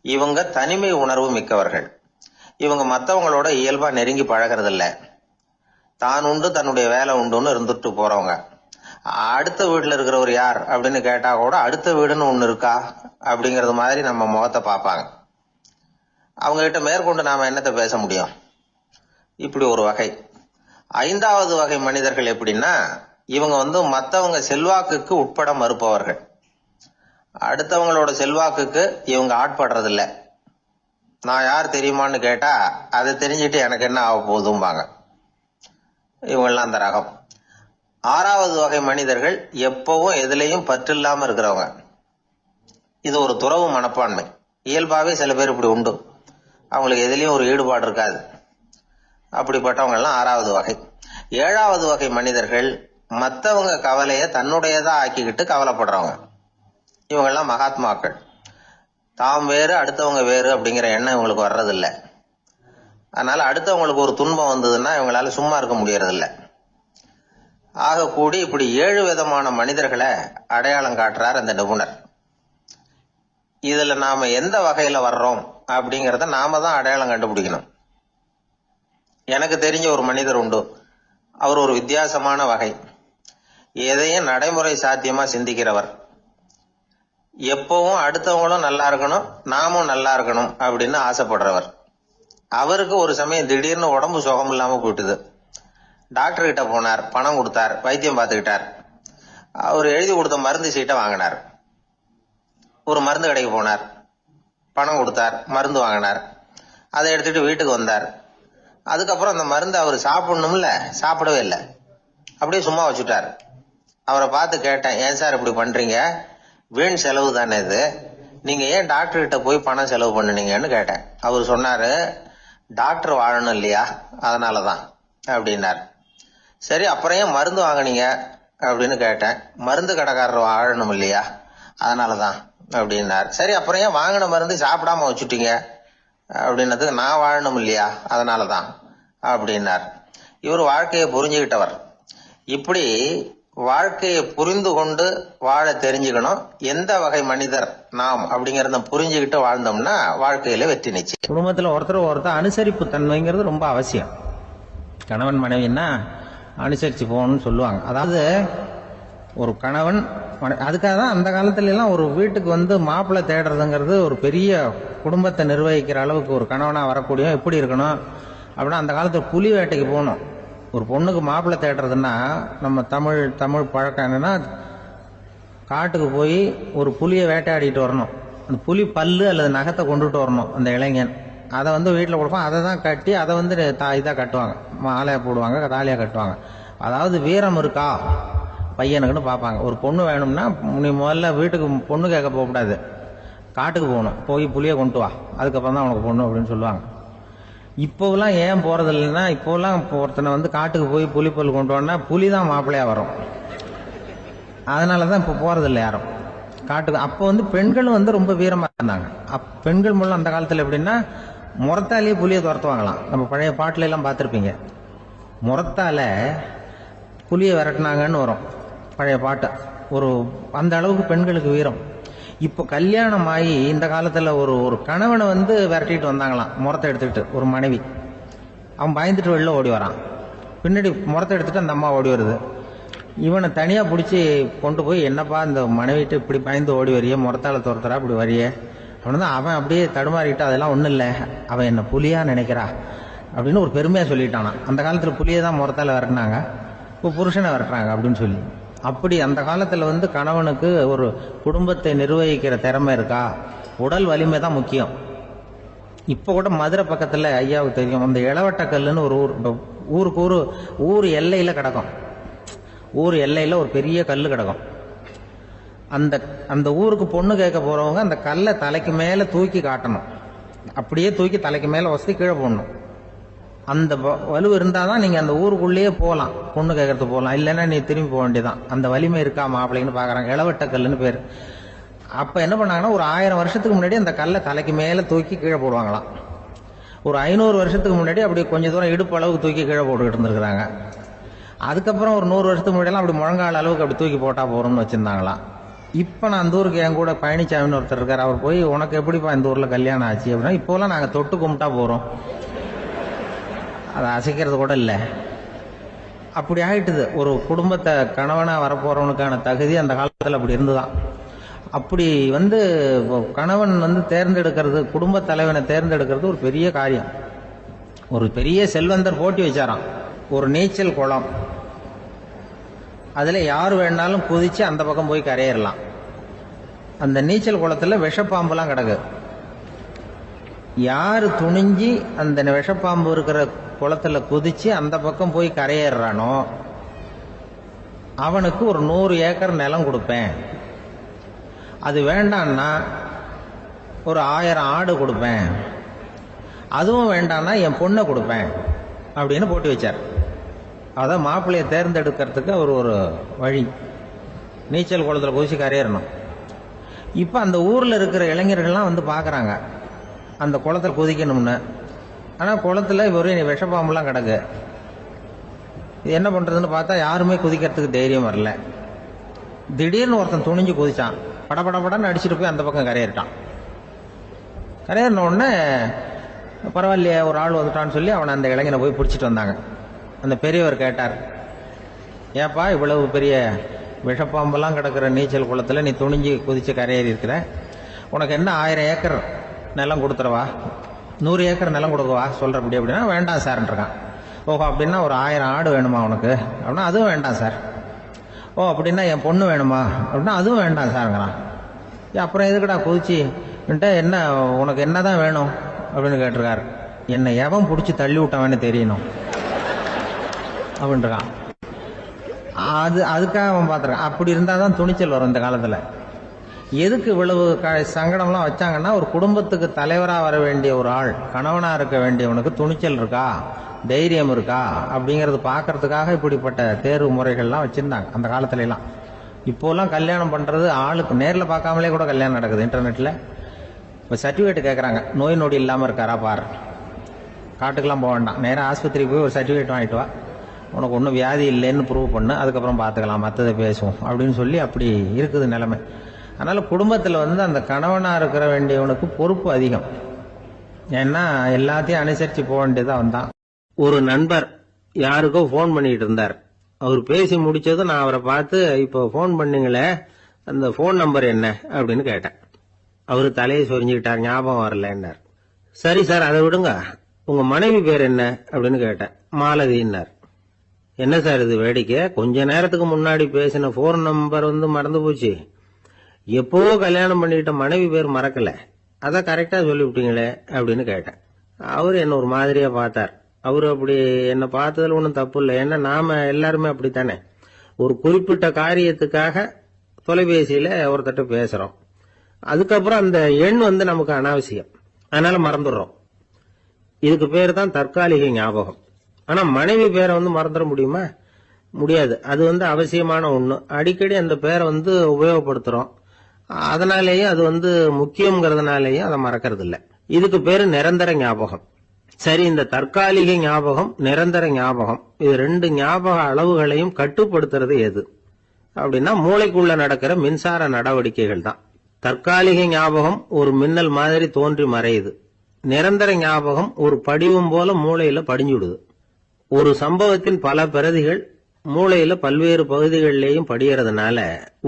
இவங்க தனிமை உணர்வு மிக்கவர்கள். இவங்க மற்றவங்களோட இயல்பா நெருங்கி பழகிறது இல்ல, தான் உண்டு தன்னுடைய வேலை உண்டுன்னு இருந்துட்டு போறவங்க. அடுத்த வீட்டுல இருக்கிறவர் யார் அப்படின்னு கேட்டா கூட அடுத்த வீடுன்னு ஒண்ணு இருக்கா அப்படிங்கறது மாதிரி நம்ம முகத்தை பார்ப்பாங்க. அவங்க கிட்ட மேற்கொண்டு நாம என்னத்தை பேச முடியும்? இப்படி ஒரு வகை. ஐந்தாவது வகை மனிதர்கள் எப்படின்னா, இவங்க மத்தவங்க செல்வாக்குக்கு உட்பட மறுப்பவர்கள். அடுத்தவங்களோட செல்வாக்குக்கு இவங்க ஆட்படுறதில்ல. நான் யார் தெரியுமான்னு கேட்டா அதை தெரிஞ்சுட்டு எனக்கு என்ன ஆக போகுதும்பாங்க. இவங்கெல்லாம் அந்த ரகம். ஆறாவது வகை மனிதர்கள் எப்பவும் எதுலையும் பற்று இல்லாம இருக்கிறவங்க. இது ஒரு துறவு மனப்பான்மை. இயல்பாவே சில பேர் இப்படி உண்டு, அவங்களுக்கு எதுலயும் ஒரு ஈடுபாடு இருக்காது. அப்படிப்பட்டவங்க எல்லாம் ஆறாவது வகை. ஏழாவது வகை மனிதர்கள் மற்றவங்க கவலைய தன்னுடையதா ஆக்கிக்கிட்டு கவலைப்படுறவங்க. இவங்கெல்லாம் மகாத்மாக்கள். தாம் வேறு அடுத்தவங்க வேறு அப்படிங்கிற எண்ணம் இவங்களுக்கு வர்றதில்லை. அதனால அடுத்தவங்களுக்கு ஒரு துன்பம் வந்ததுன்னா இவங்களால சும்மா இருக்க முடியறதில்ல. ஆக கூடி இப்படி 7 விதமான மனிதர்களை அடையாளம் காட்டுறார் அந்த நிபுணர். இதுல நாம எந்த வகையில வர்றோம் அப்படிங்கறத நாம தான் அடையாளம் கண்டுபிடிக்கணும். எனக்கு தெரிஞ்ச ஒரு மனிதர் உண்டு. அவர் ஒரு வித்தியாசமான வகை. எதையும் நடைமுறை சாத்தியமா சிந்திக்கிறவர். எப்பவும் அடுத்தவங்களும் நல்லா இருக்கணும், நாமும் நல்லா இருக்கணும் அப்படின்னு ஆசைப்படுறவர். அவருக்கு ஒரு சமயம் திடீர்னு உடம்பு சுகம் இல்லாம போயிட்டுது. டாக்டர் கிட்ட போனார், பணம் கொடுத்தார், வைத்தியம் பார்த்துக்கிட்டார். அவர் எழுதி கொடுத்த மருந்து சீட்டை வாங்கினார். ஒரு மருந்து கடைக்கு போனார், பணம் கொடுத்தார், மருந்து வாங்கினார். அதை எடுத்துட்டு வீட்டுக்கு வந்தார். அதுக்கப்புறம் அந்த மருந்து அவர் சாப்பிடணும்ல, சாப்பிடவே இல்லை, அப்படியே சும்மா வச்சுட்டார். அவரை பார்த்து கேட்டேன், ஏன் சார் இப்படி பண்றீங்க? வீண் செலவு தானே இது, நீங்க ஏன் டாக்டர் கிட்ட போய் பணம் செலவு பண்ணுனீங்கன்னு கேட்டேன். அவர் சொன்னாரு, டாக்டர் வாழணும் இல்லையா, அதனாலதான் அப்படின்னார். சரி, அப்புறம் ஏன் மருந்து வாங்கினீங்க அப்படின்னு கேட்டேன். மருந்து கடைக்காரர் வாழணும் இல்லையா, அதனாலதான் அப்படின்னார். சரி, அப்புறம் ஏன் வாங்கின மருந்து சாப்பிடாம வச்சுட்டீங்க அப்படின்னதுக்கு, நான் வாழணும் இல்லையா, அதனாலதான் அப்படின்னார். இவர் வாழ்க்கையை புரிஞ்சுக்கிட்டவர். இப்படி வாழ்க்கையை புரிந்து கொண்டு வாழ தெரிஞ்சுக்கணும். எந்த வகை மனிதர் நாம் அப்படிங்கறத புரிஞ்சுக்கிட்டு வாழ்ந்தோம்னா வாழ்க்கையில வெற்றி நிச்சயம். குடும்பத்துல ஒருத்தர் அனுசரிப்பு தன்மைங்கிறது ரொம்ப அவசியம். கணவன் மனைவின்னா அனுசரிச்சு போகணும்னு சொல்லுவாங்க. அதாவது ஒரு கணவன், அதுக்காக தான் அந்த காலத்துல எல்லாம் ஒரு வீட்டுக்கு மாப்பிள்ளை தேடுறதுங்கிறது ஒரு பெரிய குடும்பத்தை நிர்வகிக்கிற அளவுக்கு ஒரு கணவனா வரக்கூடிய எப்படி இருக்கணும் அப்படின்னா, அந்த காலத்துல புலி வேட்டைக்கு போகணும். ஒரு பொண்ணுக்கு மாப்பிள்ளை தேடுறதுன்னா நம்ம தமிழ் பழக்கம் என்னன்னா, காட்டுக்கு போய் ஒரு புலியை வேட்டையாடிட்டு வரணும். அந்த புலி பல்லு அல்லது நகத்தை கொண்டுட்டு வரணும் அந்த இளைஞன். அதை வீட்டில் கொடுப்பான். அதை தான் கட்டி அதை இதாக கட்டுவாங்க, மாலையா போடுவாங்க, தாலியாக கட்டுவாங்க. அதாவது வீரம் இருக்கா பையனுக்குன்னு பார்ப்பாங்க. ஒரு பொண்ணு வேணும்னா நீ முதல்ல வீட்டுக்கு பொண்ணு கேட்க போகக்கூடாது, காட்டுக்கு போகணும், போய் புலியை கொண்டு வா, அதுக்கப்புறம் தான் உனக்கு பொண்ணு அப்படின்னு சொல்லுவாங்க. இப்போலாம் ஏன் போறது இல்லைன்னா, இப்போலாம் ஒருத்தனை காட்டுக்கு போய் புலிப்பல் கொண்டு வரனா புலி தான் மாப்பிள்ளையா வரும். அதனாலதான் இப்போ போறது இல்லை யாரும் காட்டுக்கு. அப்போ பெண்களும் ரொம்ப வீரமா இருந்தாங்க. பெண்கள் மூலம் அந்த காலத்துல எப்படின்னா, முறத்தாலேயே புலியை துரத்துவாங்களாம். நம்ம பழைய பாட்டுல எல்லாம் பார்த்திருப்பீங்க, முறத்தால புலியை விரட்டினாங்கன்னு வரும் பழைய பாட்டு. ஒரு அந்த அளவுக்கு பெண்களுக்கு வீரம். இப்போ கல்யாணம் ஆகி இந்த காலத்துல ஒரு கணவனை விரட்டிட்டு வந்தாங்களாம் முறத்தை எடுத்துக்கிட்டு. ஒரு மனைவி, அவன் பயந்துட்டு வெளில ஓடி வரான், பின்னாடி முறத்தை எடுத்துட்டு அந்த அம்மா ஓடி வருது. இவனை தனியா பிடிச்சி கொண்டு போய், என்னப்பா இந்த மனைவிட்டு இப்படி பயந்து ஓடி வரிய, முறத்தால துரத்துறா இப்படி வரிய அப்படின்னா, அவன் அப்படியே தடுமாறிக்கிட்டு, அதெல்லாம் ஒண்ணும் இல்லை, அவன் என்ன புலியா நினைக்கிறா, அப்படின்னு ஒரு பெருமையாக சொல்லிட்டானா. அந்த காலத்தில் புலியை தான் முறத்தால் விரட்டினாங்க, இப்போ புருஷனை விரட்டுறாங்க அப்படின்னு சொல்லி. அப்படி அந்த காலத்தில் கணவனுக்கு ஒரு குடும்பத்தை நிர்வகிக்கிற திறமை இருக்கா, உடல் வலிமை தான் முக்கியம். இப்போ கூட மதுரை பக்கத்தில் ஐயாவுக்கு தெரியும், அந்த இளவட்டக்கல்லுன்னு ஒரு ஊருக்கு ஊர் எல்லையில் கிடக்கும். ஊர் எல்லையில் ஒரு பெரிய கல் கிடக்கும். அந்த ஊருக்கு பொண்ணு கேட்க போகிறவங்க அந்த கல்லை தலைக்கு மேலே தூக்கி காட்டணும். அப்படியே தூக்கி தலைக்கு மேலே வசதி கீழே போடணும். அந்த வலு இருந்தால் தான் நீங்கள் அந்த ஊருக்குள்ளேயே போகலாம், பொண்ணு கேட்கறதுக்கு போகலாம். இல்லைன்னா நீ திரும்பி போக வேண்டியதான். அந்த வலிமை இருக்கா மாப்பிள்ளைன்னு பார்க்குறாங்க. இளவட்டக்கல்லுன்னு பேர். அப்போ என்ன பண்ணாங்கன்னா, ஒரு 1000 வருஷத்துக்கு முன்னாடி அந்த கல்லை தலைக்கு மேலே தூக்கி கீழே போடுவாங்களாம். ஒரு 500 வருஷத்துக்கு முன்னாடி அப்படி கொஞ்சம் தூரம் இடுப்பு அளவுக்கு தூக்கி கீழே போட்டுக்கிட்டு இருந்திருக்கிறாங்க. அதுக்கப்புறம் ஒரு 100 வருஷத்துக்கு முன்னாடியெல்லாம் அப்படி முழங்கால் அளவுக்கு அப்படி தூக்கி போட்டால் போகிறோம்னு வச்சுருந்தாங்களாம். இப்போ நான் அந்த ஊருக்கு என் கூட பழனிசாமின்னு ஒருத்தர் இருக்கார். அவர் போய், உனக்கு எப்படிப்பா இந்த ஊரில் கல்யாணம் ஆச்சு அப்படின்னா, இப்போலாம் நாங்கள் தொட்டு கும்பிட்டா போகிறோம், அதை அசைக்கிறது கூட இல்லை. அப்படி ஆகிட்டுது. ஒரு குடும்பத்தை கணவனாக வரப்போகிறவனுக்கான தகுதி அந்த காலத்தில் அப்படி இருந்துதான். அப்படி கணவன் தேர்ந்தெடுக்கிறது, குடும்ப தலைவனை தேர்ந்தெடுக்கிறது ஒரு பெரிய காரியம். ஒரு பெரிய செல்வந்தர் போட்டி வச்சாராம், ஒரு நீச்சல் குளம், அதில் யார் வேணாலும் குதிச்சு அந்த பக்கம் போய் கரையேறலாம். அந்த நீச்சல் குளத்தில் விஷப்பாம்புலாம் கிடக்கு. யார் துணிஞ்சி அந்த விஷப்பாம்பு இருக்கிற குளத்துல குதிச்சு அந்த பக்கம் போய் கரையேறானோ அவனுக்கு ஒரு 100 ஏக்கர் நிலம் கொடுப்பேன். அது வேண்டான்னா ஒரு 1000 ஆடு கொடுப்பேன். அதுவும் வேண்டான்னா என் பொண்ணை கொடுப்பேன் அப்படின்னு போட்டி வச்சார். அதான் மாப்பிள்ளையை தேர்ந்தெடுக்கிறதுக்கு அவர் ஒரு வழி, நீச்சல் குளத்தில் குதிச்சு கரையேறணும். இப்போ அந்த ஊரில் இருக்கிற இளைஞர்கள்லாம் பார்க்குறாங்க அந்த குளத்தில் குதிக்கணும்னு. ஆனால் குளத்தில் வெறும் விஷப்பாம்பெல்லாம் கிடக்கு. இது என்ன பண்ணுறதுன்னு பார்த்தா யாருமே குதிக்கிறதுக்கு தைரியம் வரல. திடீர்னு ஒருத்தன் துணிஞ்சு குதிச்சான். படபடன்னு அடிச்சுட்டு போய் அந்த பக்கம் கரையேறிட்டான். கரையேறின உடனே பரவாயில்லையே ஒரு ஆள் வந்துட்டான்னு சொல்லி அவனை அந்த இளைஞனை போய் பிடிச்சிட்டு வந்தாங்க. அந்த பெரியவர் கேட்டார், ஏப்பா இவ்வளவு பெரிய விஷப்பாம்பெல்லாம் கிடக்கிற நீச்சல் குளத்தில் நீ துணிஞ்சு குதிச்சு கரையேறி இருக்கிற, உனக்கு என்ன 1000 ஏக்கர் நிலம் கொடுத்துறவா, 100 ஏக்கர் நிலம் கொடுக்கவா சொல்கிறபடி அப்படின்னா, வேண்டாம் சார்ன்றான். ஓஹோ அப்படின்னா ஒரு 1000 ஆடு வேணுமா உனக்கு அப்படின்னா, அதுவும் வேண்டாம் சார். ஓ அப்படின்னா என் பொண்ணு வேணுமா அப்படின்னா, அதுவும் வேண்டாம் சாருங்கிறான். அப்புறம் எதுக்குடா குதிச்சுன்ட்டு, என்ன உனக்கு என்ன தான் வேணும் அப்படின்னு கேட்டிருக்காரு. என்னை எவன் பிடிச்சி தள்ளி விட்டவன்னு தெரியணும் அப்படின்றான். அதுக்காக அவன் பார்த்துருக்கான். அப்படி இருந்தால் தான் துணிச்சல் வரும் இந்த காலத்தில். எதுக்கு இவ்வளவு சங்கடம்லாம் வச்சாங்கன்னா, ஒரு குடும்பத்துக்கு தலைவராக வர வேண்டிய ஒரு ஆள், கணவனாக இருக்க வேண்டியவனுக்கு துணிச்சல் இருக்கா, தைரியம் இருக்கா அப்படிங்கிறது பார்க்கறதுக்காக இப்படிப்பட்ட தேர்வு முறைகள்லாம் வச்சுருந்தாங்க அந்த காலத்துலலாம். இப்போலாம் கல்யாணம் பண்ணுறது ஆளுக்கு நேரில் பார்க்காமலே கூட கல்யாணம் நடக்குது இன்டர்நெட்டில். இப்போ சர்டிஃபிகேட் கேட்குறாங்க, நோய் நொடி இல்லாமல் இருக்காரா பாரு. காட்டுக்கெல்லாம் போக வேண்டாம், நேராக ஆஸ்பத்திரிக்கு போய் ஒரு சர்டிஃபிகேட் வாங்கிட்டு வா, உனக்கு ஒன்றும் வியாதி இல்லைன்னு ப்ரூவ் பண்ணு, அதுக்கப்புறம் பார்த்துக்கலாம், மற்றதை பேசுவோம் அப்படின்னு சொல்லி அப்படி இருக்குது நிலைமை. அதனால் குடும்பத்தில் அந்த கணவனாக இருக்கிற வேண்டியவனுக்கு பொறுப்பு அதிகம். ஏன்னா எல்லாத்தையும் அனுசரித்து போக வேண்டியதாக வந்தான். ஒரு நண்பர் யாருக்கோ ஃபோன் பண்ணிட்டு இருந்தார். அவர் பேசி முடிச்சதும் நான் அவரை பார்த்து, இப்போ ஃபோன் பண்ணீங்களே அந்த ஃபோன் நம்பர் என்ன அப்படின்னு கேட்டேன். அவரு தலையை சொரிஞ்சுக்கிட்டார், ஞாபகம் வரலன்னார். சரி சார் அதை விடுங்க, உங்க மனைவி பேர் என்ன அப்படின்னு கேட்டேன். மாலதின்னார். என்ன சார் இது வேடிக்கை, கொஞ்ச நேரத்துக்கு முன்னாடி பேசின ஃபோன் நம்பர் மறந்து போச்சு, எப்போ கல்யாணம் பண்ணிக்கிட்ட மனைவி பேர் மறக்கல, அதான் கரெக்டா சொல்லிவிட்டீங்களே அப்படின்னு கேட்டேன். அவரு என்ன ஒரு மாதிரியா பார்த்தார். அவரு அப்படி என்ன பார்த்ததுல ஒன்றும் தப்பு இல்லை, ஏன்னா நாம எல்லாருமே அப்படித்தானே, ஒரு குறிப்பிட்ட காரியத்துக்காக தொலைபேசியில ஒருத்தட்ட பேசுறோம், அதுக்கப்புறம் அந்த எண் நமக்கு அனாவசியம், அதனால மறந்துடுறோம். இதுக்கு பேர் தான் தற்காலிக ஞாபகம். ஆனா மனைவி பேரை மறந்துட முடியுமா? முடியாது. அது அவசியமான ஒண்ணு. அடிக்கடி அந்த பேரை உபயோகப்படுத்துறோம், அதனாலேயே அது முக்கியங்கிறதுனாலேயும் அதை மறக்கிறது இல்லை. இதுக்கு பேரு நிரந்தர ஞாபகம். சரி, இந்த தற்காலிக ஞாபகம், நிரந்தர ஞாபகம், இது 2 ஞாபக அளவுகளையும் கட்டுப்படுத்துறது எது அப்படின்னா, மூளைக்குள்ள நடக்கிற மின்சார நடவடிக்கைகள் தான். தற்காலிக ஞாபகம் ஒரு மின்னல் மாதிரி தோன்றி மறையுது. நிரந்தர ஞாபகம் ஒரு படிவம் போல மூளையில படிஞ்சுடுது. ஒரு சம்பவத்தின் பல பிரதிகள் மூளையில பல்வேறு பகுதிகளிலேயும் படியறதுனால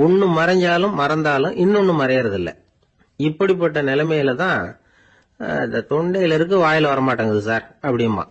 ஒன்னு மறைஞ்சாலும் மறந்தாலும் இன்னொன்னு மறையறதில்ல. இப்படிப்பட்ட நிலைமையில தான் இந்த தொண்டையில இருக்கு வாயில வரமாட்டேங்குது சார் அப்படிமா.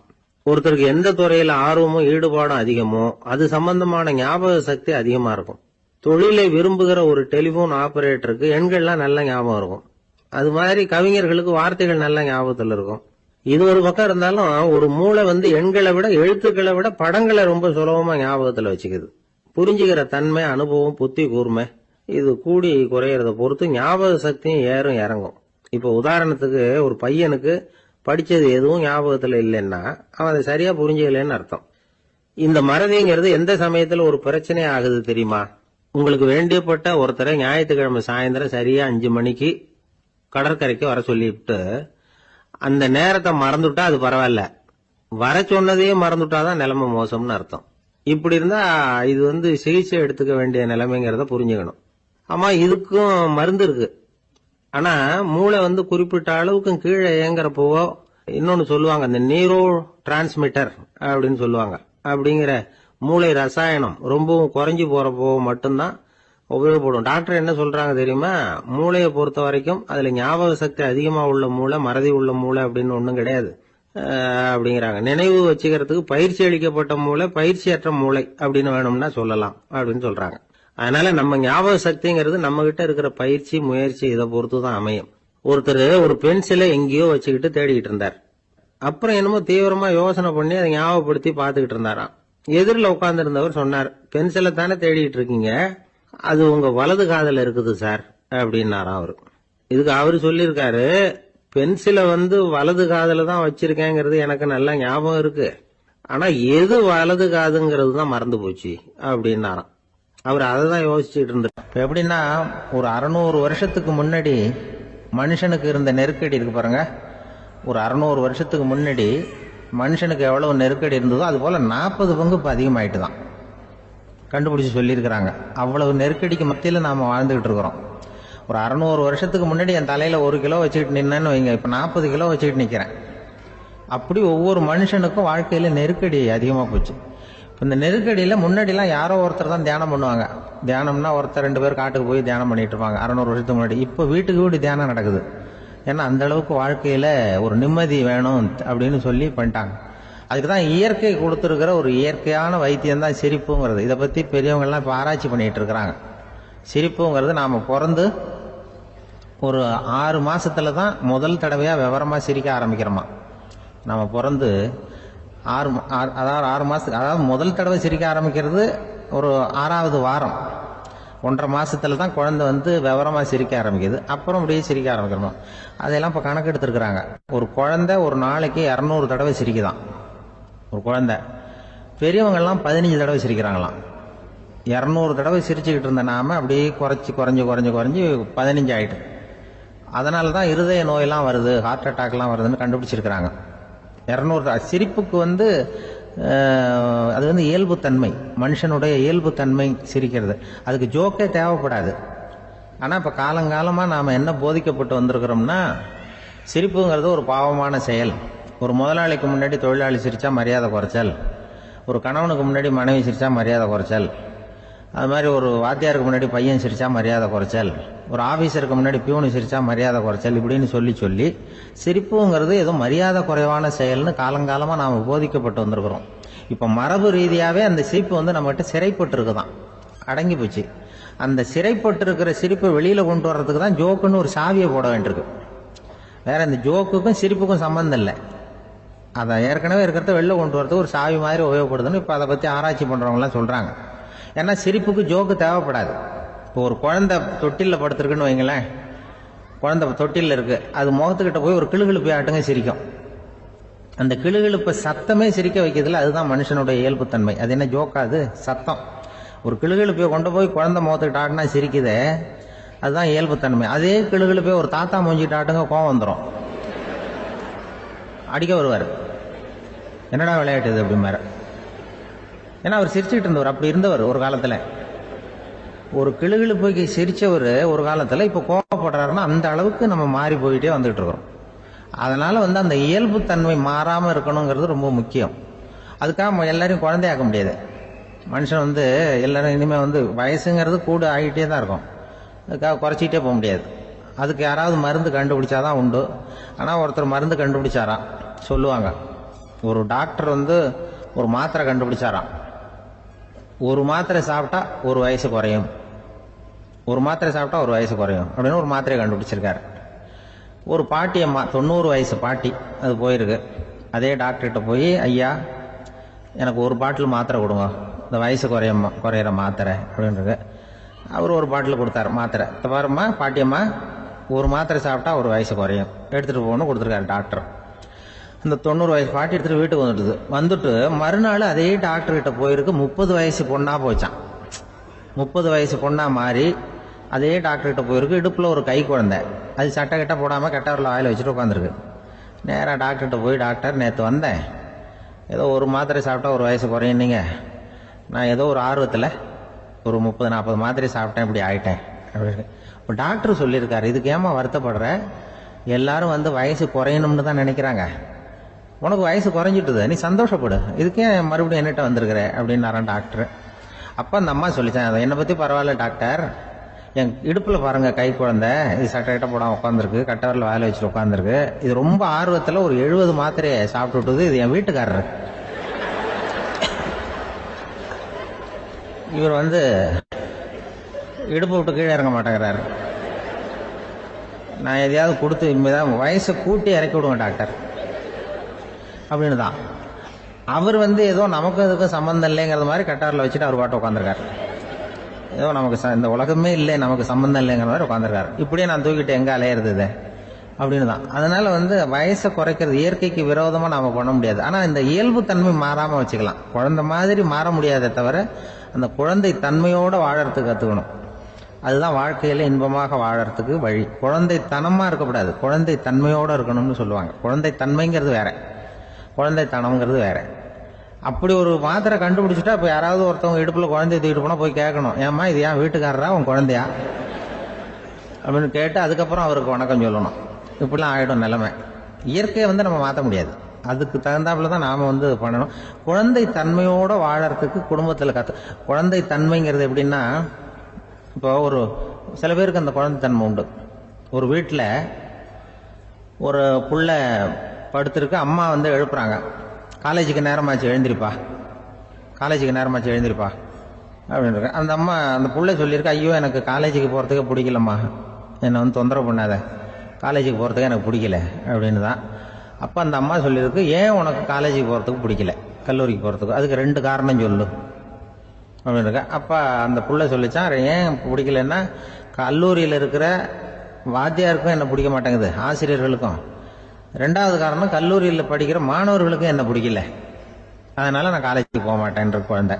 ஒருத்தருக்கு எந்த துறையில ஆர்வமும் ஈடுபாடும் அதிகமோ அது சம்பந்தமான ஞாபக சக்தி அதிகமா இருக்கும். தொழிலை விரும்புகிற ஒரு டெலிபோன் ஆபரேட்டருக்கு எண்கள்லாம் நல்ல ஞாபகம் இருக்கும். அது மாதிரி கவிஞர்களுக்கு வார்த்தைகள் நல்ல ஞாபகத்தில் இருக்கும். இது ஒரு பக்கம் இருந்தாலும் ஒரு மூளை எண்களை விட எழுத்துக்களை விட படங்களை ரொம்ப சுலபமா ஞாபகத்துல வச்சுக்குது. புரிஞ்சுக்கிற தன்மை, அனுபவம், புத்தி கூர்மை இது கூடி குறையறத பொறுத்து ஞாபக சக்தியும் ஏறும் இறங்கும். இப்ப உதாரணத்துக்கு ஒரு பையனுக்கு படிச்சது எதுவும் ஞாபகத்துல இல்லைன்னா அவன் அதை சரியா புரிஞ்சுக்கலன்னு அர்த்தம். இந்த மறதிங்கிறது எந்த சமயத்துல ஒரு பிரச்சனை ஆகுது தெரியுமா? உங்களுக்கு வேண்டியப்பட்ட ஒருத்தரை ஞாயிற்றுக்கிழமை சாயந்தரம் சரியா 5 மணிக்கு கடற்கரைக்கு வர சொல்லிவிட்டு அந்த நேரத்தை மறந்துட்டா அது பரவாயில்ல, வர சொன்னதையே மறந்துட்டாதான் நிலைமை மோசம்னு அர்த்தம். இப்படி இருந்தா இது சிகிச்சை எடுத்துக்க வேண்டிய நிலைமைங்கிறத புரிஞ்சுக்கணும். ஆமா, இதுக்கும் மருந்து இருக்கு. ஆனா மூளை குறிப்பிட்ட அளவுக்கு கீழே இயங்குறப்போ இன்னொன்னு சொல்லுவாங்க, இந்த நியூரோ டிரான்ஸ்மிட்டர் அப்படின்னு சொல்லுவாங்க. அப்படிங்கிற மூளை ரசாயனம் ரொம்பவும் குறைஞ்சு போறப்போ மட்டும்தான் உபயோகப்படும். டாக்டர் என்ன சொல்றாங்க தெரியுமா? மூளையை பொறுத்த வரைக்கும் அதுல ஞாபக சக்தி அதிகமா உள்ள மூளை, மறதி உள்ள மூளை அப்படின்னு ஒண்ணும் கிடையாது அப்படிங்கிறாங்க. நினைவு வச்சுக்கிறதுக்கு பயிற்சி அளிக்கப்பட்ட மூளை, பயிற்சியற்ற மூளை அப்படின்னு வேணும்னா சொல்லலாம் அப்படின்னு சொல்றாங்க. அதனால நம்ம ஞாபக சக்திங்கிறது நம்ம கிட்ட இருக்கிற பயிற்சி, முயற்சி இதை பொறுத்து தான் அமையும். ஒருத்தர் ஒரு பென்சிலை எங்கேயோ வச்சுக்கிட்டு தேடிக்கிட்டு இருந்தார். அப்புறம் என்னமோ தீவிரமா யோசனை பண்ணி அதை ஞாபகப்படுத்தி பாத்துக்கிட்டு இருந்தாராம். எதிரில் உட்கார்ந்து இருந்தவர் சொன்னார், பென்சிலை தானே தேடிட்டு இருக்கீங்க, அது உங்க வலது காதுல இருக்குது சார் அப்படின்னாராம் அவரு. இதுக்கு அவரு சொல்லியிருக்காரு, பென்சிலை வலது காதுல தான் வச்சிருக்கேங்கிறது எனக்கு நல்லா ஞாபகம் இருக்கு, ஆனா எது வலது காதுங்கிறது தான் மறந்து போச்சு அப்படின்னாராம். அவர் அதை தான் யோசிச்சுட்டு இருந்தார். இப்போ எப்படின்னா, ஒரு 600 வருஷத்துக்கு முன்னாடி மனுஷனுக்கு இருந்த நெருக்கடி இருக்கு பாருங்க. ஒரு 600 வருஷத்துக்கு முன்னாடி மனுஷனுக்கு எவ்வளவு நெருக்கடி இருந்ததோ அது போல 40 பங்கு இப்போ அதிகமாயிட்டு தான் கண்டுபிடிச்சு சொல்லியிருக்கிறாங்க. அவ்வளவு நெருக்கடிக்கு மத்தியில் நாம் வாழ்ந்துகிட்டு இருக்கிறோம். ஒரு 600 வருஷத்துக்கு முன்னாடி என் தலையில் 1 கிலோ வச்சுக்கிட்டு நின்னேன்னு வைங்க, இப்போ 40 கிலோ வச்சுக்கிட்டு நிற்கிறேன். அப்படி ஒவ்வொரு மனுஷனுக்கும் வாழ்க்கையில் நெருக்கடி அதிகமாக போச்சு. இப்போ இந்த நெருக்கடியில் முன்னாடிலாம் யாரோ ஒருத்தர் தான் தியானம் பண்ணுவாங்க. தியானம்னா ஒருத்தர் 2 பேர் காட்டுக்கு போய் தியானம் பண்ணிட்டு இருப்பாங்க 600 வருஷத்துக்கு முன்னாடி. இப்போ வீட்டுக்கு வீடு தியானம் நடக்குது. ஏன்னா அந்த அளவுக்கு வாழ்க்கையில் ஒரு நிம்மதி வேணும் அப்படின்னு சொல்லி பண்ணிட்டாங்க. அதுக்கு தான் இயற்கை கொடுத்துருக்கிற ஒரு இயற்கையான வைத்தியம் தான் சிரிப்புங்கிறது. இதை பற்றி பெரியவங்கள்லாம் இப்போ ஆராய்ச்சி பண்ணிட்டு இருக்கிறாங்க. சிரிப்புங்கிறது நாம் பிறந்து ஒரு 6 மாசத்துல தான் முதல் தடவையாக விவரமாக சிரிக்க ஆரம்பிக்கிறோமா. நம்ம பிறந்து 6 மாசத்துக்கு, அதாவது முதல் தடவை சிரிக்க ஆரம்பிக்கிறது ஒரு 6வது வாரம், 1.5 மாசத்துல தான் குழந்தை விவரமா சிரிக்க ஆரம்பிக்குது. அப்புறம் அப்படியே சிரிக்க ஆரம்பிக்கிறோம். அதெல்லாம் இப்போ கணக்கு எடுத்துருக்குறாங்க. ஒரு குழந்தை ஒரு நாளைக்கு 200 தடவை சிரிக்குதான் ஒரு குழந்தை. பெரியவங்கெல்லாம் 15 தடவை சிரிக்கிறாங்களாம். 200 தடவை சிரிச்சுக்கிட்டு இருந்த நாம அப்படியே குறைஞ்சி 15 ஆயிட்டு. அதனால தான் இருதய நோயெல்லாம் வருது, ஹார்ட் அட்டாக்லாம் வருதுன்னு கண்டுபிடிச்சிருக்கிறாங்க. 200 சிரிப்புக்கு அது இயல்புத்தன்மை, மனுஷனுடைய இயல்புத்தன்மை சிரிக்கிறது. அதுக்கு ஜோக்கே தேவைப்படாது. ஆனால் இப்போ காலங்காலமாக நாம் என்ன போதிக்கப்பட்டு வந்திருக்கிறோம்னா, சிரிப்புங்கிறது ஒரு பாவமான செயல். ஒரு முதலாளிக்கு முன்னாடி தொழிலாளி சிரித்தா மரியாதை குறைச்சல், ஒரு கணவனுக்கு முன்னாடி மனைவி சிரித்தா மரியாதை குறைச்சல், அது மாதிரி ஒரு வாத்தியாருக்கு முன்னாடி பையன் சிரித்தா மரியாதை குறைச்சல், ஒரு ஆஃபீஸருக்கு முன்னாடி பியூனு சிரித்தா மரியாதை குறைச்சல், இப்படின்னு சொல்லி சிரிப்புங்கிறது ஏதோ மரியாதை குறைவான செயல்னு காலங்காலமாக நாம் போதிக்கப்பட்டு வந்திருக்கிறோம். இப்போ மரபு ரீதியாகவே அந்த சிரிப்பு நம்மகிட்ட சிறைப்பட்டு இருக்குதான், அடங்கி போச்சு. அந்த சிறைப்பட்டு இருக்கிற சிரிப்பை வெளியில் கொண்டு வர்றதுக்கு தான் ஜோக்குன்னு ஒரு சாவியை போட வேண்டியிருக்கு. வேற இந்த ஜோக்குக்கும் சிரிப்புக்கும் சம்மந்தம் இல்லை. அதை ஏற்கனவே இருக்கிறத வெளில கொண்டு வரதுக்கு ஒரு சாவி மாதிரி உபயோகப்படுதுன்னு இப்போ அதை பற்றி ஆராய்ச்சி பண்ணுறவங்களாம் சொல்கிறாங்க. ஏன்னா சிரிப்புக்கு ஜோக்கு தேவைப்படாது. இப்போ ஒரு குழந்தை தொட்டிலில் படுத்துருக்குன்னு வைங்களேன், குழந்தை தொட்டிலில் இருக்குது, அது முகத்துக்கிட்ட போய் ஒரு கிளுகிழுப்பை ஆட்டுங்க சிரிக்கும். அந்த கிளுகிழுப்பை சத்தமே சிரிக்க வைக்கிறதுல அதுதான் மனுஷனுடைய இயல்புத்தன்மை. அது என்ன ஜோக்காது? சத்தம். ஒரு கிளுகிழுப்பையை கொண்டு போய் குழந்தை முகத்துக்கிட்ட ஆட்டினா சிரிக்குதே, அதுதான் இயல்புத்தன்மை. அதே கிளுகிழுப்பையை ஒரு தாத்தா மூஞ்சிட்டு ஆட்டுங்க, கோவம் வந்துடும், அடிக்க வருவார். என்னடா விளையாட்டு இது அப்படிமாரு. ஏன்னா அவர் சிரிச்சுக்கிட்டு இருந்தவர், அப்படி இருந்தவர் ஒரு காலத்தில். ஒரு கிளுகிழுப்பைக்கு சிரிச்சவர் ஒரு காலத்தில் இப்போ கோவப்படுறாருன்னா அந்த அளவுக்கு நம்ம மாறி போயிட்டே வந்துட்டு இருக்கிறோம். அதனால அந்த இயல்புத்தன்மை மாறாமல் இருக்கணுங்கிறது ரொம்ப முக்கியம். அதுக்காக எல்லாரையும் குழந்தையாக்க முடியாது. மனுஷன் எல்லாரும் இனிமேல் வயசுங்கிறது கூட ஆகிட்டே தான் இருக்கும். அதுக்காக குறைச்சிக்கிட்டே போக முடியாது. அதுக்கு யாராவது மருந்து கண்டுபிடிச்சாதான் உண்டு. ஆனால் ஒருத்தர் மருந்து கண்டுபிடிச்சாராம், சொல்லுவாங்க, ஒரு டாக்டர் வந்து ஒரு மாத்திரை கண்டுபிடிச்சாராம். ஒரு மாத்திரை சாப்பிட்டா ஒரு வயசு குறையும், ஒரு மாத்திரை சாப்பிட்டா ஒரு வயசு குறையும் அப்படின்னு ஒரு மாத்திரையை கண்டுபிடிச்சிருக்காரு. ஒரு பாட்டி அம்மா, 90 வயசு பாட்டி, அது போயிருக்கு. அதே டாக்டர்கிட்ட போய், ஐயா எனக்கு ஒரு பாட்டில் மாத்திரை கொடுங்க, இந்த வயசு குறையிற மாத்திரை அப்படின்றது. அவர் ஒரு பாட்டில் கொடுத்தாரு மாத்திரை. பாரும்மா பாட்டியம்மா, ஒரு மாத்திரை சாப்பிட்டா ஒரு வயசு குறையும், எடுத்துகிட்டு போகணும்னு கொடுத்துருக்காரு டாக்டர். இந்த 90 வயசு பாட்டி எடுத்துகிட்டு வீட்டுக்கு வந்துட்டு மறுநாள் அதே டாக்டர்கிட்ட போயிருக்கு. 30 வயசு பொண்ணாக போச்சான். 30 வயசு பொண்ணாக மாறி அதே டாக்டர்கிட்ட போயிருக்கு. இடுப்பில் ஒரு கை குழந்தை, அது சட்டை கிட்ட போடாமல் கெட்டவரில் வாயில் வச்சுட்டு உட்காந்துருக்கு. நேராக டாக்டர்கிட்ட போய், டாக்டர் நேற்று வந்தேன், ஏதோ ஒரு மாத்திரை சாப்பிட்டா ஒரு வயசு குறையுன்னீங்க, நான் ஏதோ ஒரு ஆர்வத்தில் ஒரு 30-40 மாத்திரை சாப்பிட்டேன், இப்படி ஆகிட்டேன் அப்படின்னு. இப்போ டாக்டர் சொல்லியிருக்காரு, இதுக்கு ஏமா வருத்தப்படுற, எல்லாரும் வந்து வயசு குறையணும்னு தான் நினைக்கிறாங்க, உனக்கு வயசு குறைஞ்சிட்டுது, நீ சந்தோஷப்படு, இதுக்கே மறுபடியும் என்னட்ட வந்திருக்கிற அப்படின்னாரான் டாக்டர். அப்போ அந்த அம்மா சொல்லிச்சேன், அதை என்னை பற்றி பரவாயில்ல டாக்டர், என் இடுப்பில் பாருங்க கை குழந்தை, இது சட்டை கிட்ட போடாமல் உட்காந்துருக்கு, கட்டவரில் வாயில் வச்சுட்டு உட்காந்துருக்கு, இது ரொம்ப ஆர்வத்தில் ஒரு 70 மாத்திரையை சாப்பிட்டு விட்டுது, இது என் வீட்டுக்காரரு. இவர் வந்து இடுப்பு விட்டு கீழே இறங்க மாட்டேங்கிறாரு. நான் எதையாவது கொடுத்து இனிமேதான் வயசை கூட்டி இறக்கி விடுவேன் டாக்டர் அப்படின்னு தான். அவர் வந்து ஏதோ நமக்கு அதுக்கும் சம்மந்தம் இல்லைங்கிறது மாதிரி கட்டாரில் வச்சுட்டு அவர் பாட்டு உட்காந்துருக்காரு. ஏதோ நமக்கு இந்த உலகமே இல்லை, நமக்கு சம்மந்தம் இல்லைங்கிற மாதிரி உட்காந்துருக்காரு. இப்படியே நான் தூக்கிட்டு எங்கே அலையிறது அப்படின்னு தான். அதனால வந்து வயசை குறைக்கிறது இயற்கைக்கு விரோதமாக நாம பண்ண முடியாது. ஆனால் இந்த இயல்பு தன்மை மாறாமல் வச்சுக்கலாம். குழந்தை மாதிரி மாற முடியாதே தவிர அந்த குழந்தை தன்மையோடு வாழறதுக்கு கற்றுக்கணும். அதுதான் வாழ்க்கையில் இன்பமாக வாழறதுக்கு வழி. குழந்தைத்தனமாக இருக்கக்கூடாது, குழந்தை தன்மையோடு இருக்கணும்னு சொல்லுவாங்க. குழந்தை தன்மைங்கிறது வேற, குழந்தைத்தனம்ங்கிறது வேற. அப்படி ஒரு மாத்திரை கண்டுபிடிச்சிட்டா இப்போ யாராவது ஒருத்தவங்க இடுப்பில் குழந்தைய தூக்கிட்டு போனால் போய் கேட்கணும், ஏம்மா இது ஏன் வீட்டுக்காரரா உன் குழந்தையா அப்படின்னு கேட்டு அதுக்கப்புறம் அவருக்கு வணக்கம் சொல்லணும். இப்படிலாம் ஆகிடும் நிலைமை. இயற்கையை வந்து நம்ம மாற்ற முடியாது, அதுக்கு தகுந்தாப்புல தான் நாம் வந்து பண்ணணும். குழந்தை தன்மையோடு வாழறதுக்கு குடும்பத்தில் குழந்தை தன்மைங்கிறது எப்படின்னா, இப்போ ஒரு சில பேருக்கு அந்த குழந்தை தன்மை உண்டு. ஒரு வீட்டில் ஒரு புள்ள படுத்திருக்கு, அம்மா வந்து எழுப்புறாங்க, காலேஜுக்கு நேரமாச்சு எழுந்திருப்பா, காலேஜுக்கு நேரமாச்சு எழுந்திருப்பா அப்படின்னு. அந்த அம்மா அந்த புள்ள சொல்லியிருக்கு, ஐயோ எனக்கு காலேஜுக்கு போகிறதுக்கு பிடிக்கலம்மா, என்னை வந்து தொந்தரவு பண்ணாத, காலேஜுக்கு போகிறதுக்கு எனக்கு பிடிக்கல அப்படின்னு தான். அப்போ அந்த அம்மா சொல்லியிருக்கு, ஏன் உனக்கு காலேஜுக்கு போகிறதுக்கு பிடிக்கல, கல்லூரிக்கு போகிறதுக்கு, அதுக்கு 2 காரணம் சொல்லு அப்படின்னு இருக்க. அப்போ அந்த புள்ள சொல்லிச்சான், ஏன் பிடிக்கலன்னா கல்லூரியில் இருக்கிற வாத்தியாருக்கும் என்ன பிடிக்க மாட்டேங்குது, ஆசிரியர்களுக்கும். 2வது காரணம், கல்லூரியில் படிக்கிற மாணவர்களுக்கும் என்ன பிடிக்கல, அதனால நான் காலேஜுக்கு போக மாட்டேன்ற குழந்தை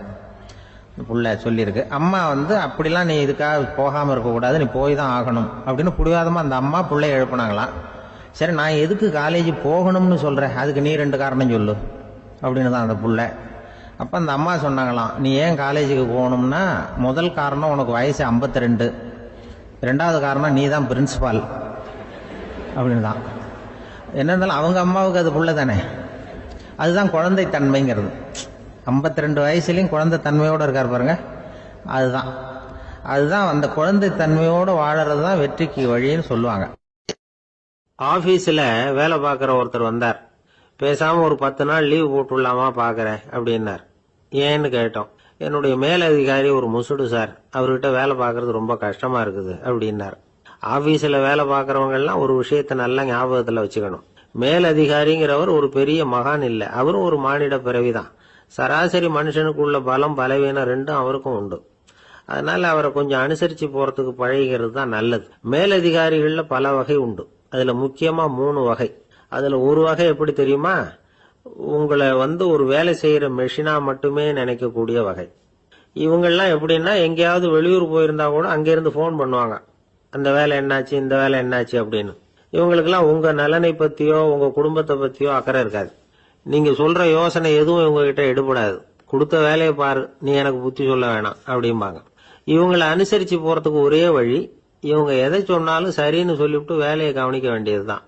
புள்ள சொல்லியிருக்கு. அம்மா வந்து அப்படிலாம் நீ இதுக்காக போகாமல் இருக்கக்கூடாது, நீ போய் தான் ஆகணும் அப்படின்னு புடிவாதமாக அந்த அம்மா பிள்ளைய எழுப்பினாங்களாம். சரி நான் எதுக்கு காலேஜ் போகணும்னு சொல்கிறேன், அதுக்கு நீ 2 காரணம் சொல்லு அப்படின்னு தான் அந்த புள்ள. அப்போ அந்த அம்மா சொன்னாங்களாம், நீ ஏன் காலேஜுக்கு போகணும்னா முதல் காரணம் உனக்கு வயசு 52, 2வது காரணம் நீ தான் பிரின்சிபால் அப்படின்னு தான். என்ன இருந்தாலும் அவங்க அம்மாவுக்கு அது புள்ள தானே, அதுதான் குழந்தை தன்மைங்கிறது. 52 வயசுலையும் குழந்தை தன்மையோடு இருக்கார் பாருங்க, அதுதான் அந்த குழந்தை தன்மையோடு வாழறது தான் வெற்றிக்கு வழின்னு சொல்லுவாங்க. ஆபீஸ்ல வேலை பார்க்குற ஒருத்தர் வந்தார். பேசாம ஒரு 10 நாள் லீவ் போட்டுடலாமா பாக்குறேன் அப்படின்னார். ஏன்னு கேட்டோம். என்னுடைய மேலதிகாரி ஒரு முசுடு சார், அவர்கிட்ட வேலை பார்க்கறது ரொம்ப கஷ்டமா இருக்குது அப்படின்னார். ஆபீஸ்ல வேலை பார்க்கறவங்க எல்லாம் ஒரு விஷயத்த நல்லா ஞாபகத்துல வச்சுக்கணும். மேலதிகாரிங்கிறவர் ஒரு பெரிய மகான் இல்ல, அவரும் ஒரு மானிட பிறவிதான். சராசரி மனுஷனுக்கு உள்ள பலம் பலவீனம் 2ம் அவருக்கும் உண்டு. அதனால அவரை கொஞ்சம் அனுசரிச்சு போறதுக்கு பழகிறது தான் நல்லது. மேலதிகாரிகள்ல பல வகை உண்டு, அதுல முக்கியமா 3 வகை. அதுல ஒரு வகை எப்படி தெரியுமா, உங்களை வந்து ஒரு வேலை செய்யற மெஷினா மட்டுமே நினைக்கக்கூடிய வகை. இவங்கெல்லாம் எப்படின்னா, எங்கேயாவது வெளியூர் போயிருந்தா கூட அங்கிருந்து போன் பண்ணுவாங்க, அந்த வேலை என்னாச்சு இந்த வேலை என்னாச்சு அப்படின்னு. இவங்களுக்கெல்லாம் உங்க நலனை பத்தியோ உங்க குடும்பத்தை பத்தியோ அக்கறை இருக்காது. நீங்க சொல்ற யோசனை எதுவும் இவங்க கிட்ட எடுபடாது. கொடுத்த வேலையை பாரு, நீ எனக்கு புத்தி சொல்ல வேணாம் அப்படிம்பாங்க. இவங்களை அனுசரிச்சு போறதுக்கு ஒரே வழி, இவங்க எதை சொன்னாலும் சரின்னு சொல்லிவிட்டு வேலையை கவனிக்க வேண்டியதுதான்.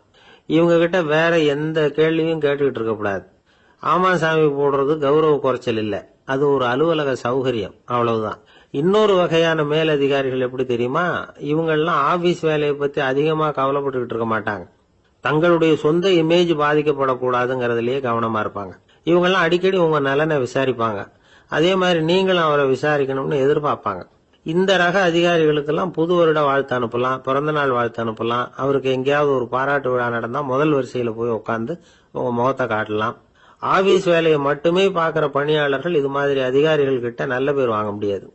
இவங்க கிட்ட வேற எந்த கேள்வியும் கேட்டுக்கிட்டு இருக்கக்கூடாது. ஆமா சாமி போடுறது கௌரவ குறைச்சல் இல்ல, அது ஒரு அலுவலக சௌகரியம், அவ்வளவுதான். இன்னொரு வகையான மேலதிகாரிகள் எப்படி தெரியுமா, இவங்கெல்லாம் ஆபீஸ் வேலையை பத்தி அதிகமா கவலைப்பட்டுக்கிட்டு இருக்க மாட்டாங்க. தங்களுடைய சொந்த இமேஜ் பாதிக்கப்படக்கூடாதுங்கிறதுலயே கவனமா இருப்பாங்க. இவங்கெல்லாம் அடிக்கடி உங்க நலனை விசாரிப்பாங்க. அதே மாதிரி நீங்களும் அவரை விசாரிக்கணும்னு எதிர்பார்ப்பாங்க. இந்த ரக அதிகாரிகளுக்கெல்லாம் புது வருட வாழ்த்து அனுப்பலாம், பிறந்த நாள் வாழ்த்து அனுப்பலாம். அவருக்கு எங்கேயாவது ஒரு பாராட்டு விழா நடந்தா முதல் வரிசையில போய் உட்காந்து உங்க முகத்தை காட்டலாம். ஆபீஸ் வேலையை மட்டுமே பார்க்கிற பணியாளர்கள் இது மாதிரி அதிகாரிகள் கிட்ட நல்ல பேர் வாங்க முடியாது.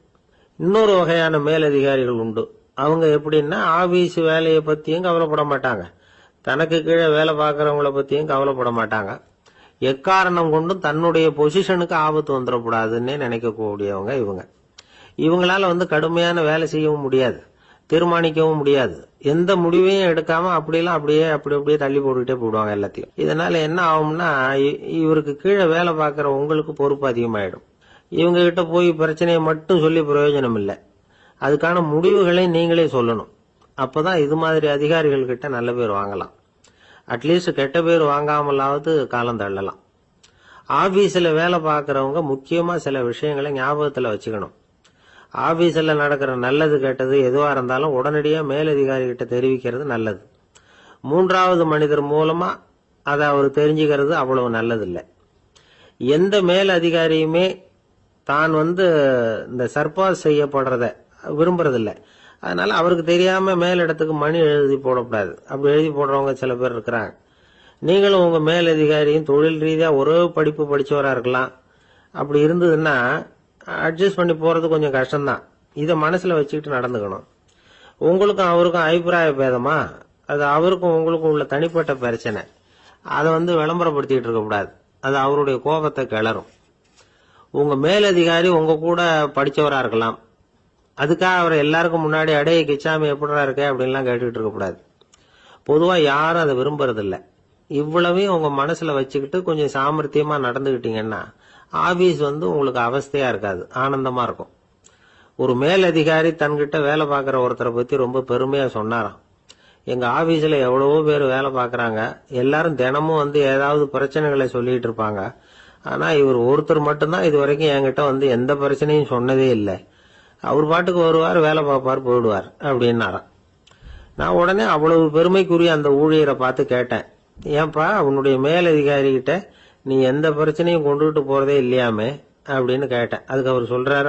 இன்னொரு வகையான மேலதிகாரிகள் உண்டு. அவங்க எப்படின்னா ஆபீஸ் வேலையை பத்தியும் கவலைப்பட மாட்டாங்க, தனக்கு கீழே வேலை பார்க்கறவங்கள பத்தியும் கவலைப்பட மாட்டாங்க. எக்காரணம் கொண்டும் தன்னுடைய பொசிஷனுக்கு ஆபத்து வந்துடக்கூடாதுன்னு நினைக்கக்கூடியவங்க இவங்க. இவங்களால கடுமையான வேலை செய்யவும் முடியாது, தீர்மானிக்கவும் முடியாது. எந்த முடிவையும் எடுக்காம அப்படியே தள்ளி போட்டுக்கிட்டே போடுவாங்க எல்லாத்தையும். இதனால என்ன ஆகும்னா, இவருக்கு கீழே வேலை பார்க்கிற உங்களுக்கு பொறுப்பு அதிகமாயிடும். இவங்க கிட்ட போய் பிரச்சனையை மட்டும் சொல்லி பிரயோஜனம் இல்லை, அதுக்கான முடிவுகளை நீங்களே சொல்லணும். அப்பதான் இது மாதிரி அதிகாரிகள் கிட்ட நல்ல பேர் வாங்கலாம். அட்லீஸ்ட் கெட்ட பேர் வாங்காமலாவது காலம் தள்ளலாம். ஆபீஸ்ல வேலை பார்க்கறவங்க முக்கியமா சில விஷயங்களை ஞாபகத்துல வச்சுக்கணும். ஆபீஸ்ல நடக்கிற நல்லது கெட்டது எதுவா இருந்தாலும் உடனடியா மேலதிகாரி கிட்ட தெரிவிக்கிறது நல்லது. மூன்றாவது மனிதர் மூலமா அதை அவர் தெரிஞ்சுக்கிறது அவ்வளவு நல்லது இல்லை. எந்த மேல் அதிகாரியுமே தான் இந்த சர்பாஸ் செய்யப்படுறத விரும்புறதில்லை. அதனால அவருக்கு தெரியாம மேலிடத்துக்கு மணி எழுதி போடக்கூடாது. அப்படி எழுதி போடுறவங்க சில பேர் இருக்கிறாங்க. நீங்களும் உங்க மேலதிகாரியும் தொழில் ரீதியா ஒரே படிப்பு படிச்சவரா இருக்கலாம். அப்படி இருந்ததுன்னா அட்ஜஸ்ட் பண்ணி போறது கொஞ்சம் கஷ்டம்தான். இதை மனசுல வச்சுக்கிட்டு நடந்துக்கணும். உங்களுக்கும் அவருக்கும் அபிப்பிராய பேதமா, அது அவருக்கும் உங்களுக்கும் உள்ள தனிப்பட்ட பிரச்சனை. அதை விளம்பரப்படுத்திட்டு இருக்க கூடாது, அது அவருடைய கோபத்தை கிளறும். உங்க மேலதிகாரி உங்க கூட படிச்சவரா இருக்கலாம், அதுக்காக அவரை எல்லாருக்கும் முன்னாடி அடைய கிச்சாமி எப்படா இருக்க அப்படின்லாம் கேட்டுக்கிட்டு இருக்க கூடாது. பொதுவா யாரும் அதை விரும்புறதில்ல. இவ்வளவையும் உங்க மனசுல வச்சுக்கிட்டு கொஞ்சம் சாமர்த்தியமா நடந்துகிட்டீங்கன்னா ஆபீஸ் உங்களுக்கு அவஸ்தையா இருக்காது, ஆனந்தமா இருக்கும். ஒரு மேலதிகாரி தன்கிட்ட வேலை பார்க்கிற ஒருத்தரை பத்தி ரொம்ப பெருமையா சொன்னாராம். எங்க ஆபீஸ்ல எவ்வளவோ பேர் வேலை பார்க்கறாங்க, எல்லாரும் தினமும் ஏதாவது பிரச்சனைகளை சொல்லிட்டு இருப்பாங்க. ஆனா இவர் ஒருத்தர் மட்டும்தான் இது வரைக்கும் என்கிட்ட எந்த பிரச்சனையும் சொன்னதே இல்லை. அவர் பாட்டுக்கு வருவார், வேலை பார்ப்பார், போயிடுவார் அப்படின்னாராம். நான் உடனே அவ்வளவு பெருமைக்குரிய அந்த ஊழியரை பார்த்து கேட்டேன், ஏன்பா உன்னுடைய மேலதிகாரி கிட்ட நீ எந்த பிரச்சனையும் கொண்டுகிட்டு போறதே இல்லையாமே அப்படின்னு கேட்டேன். அதுக்கு அவர் சொல்றாரு,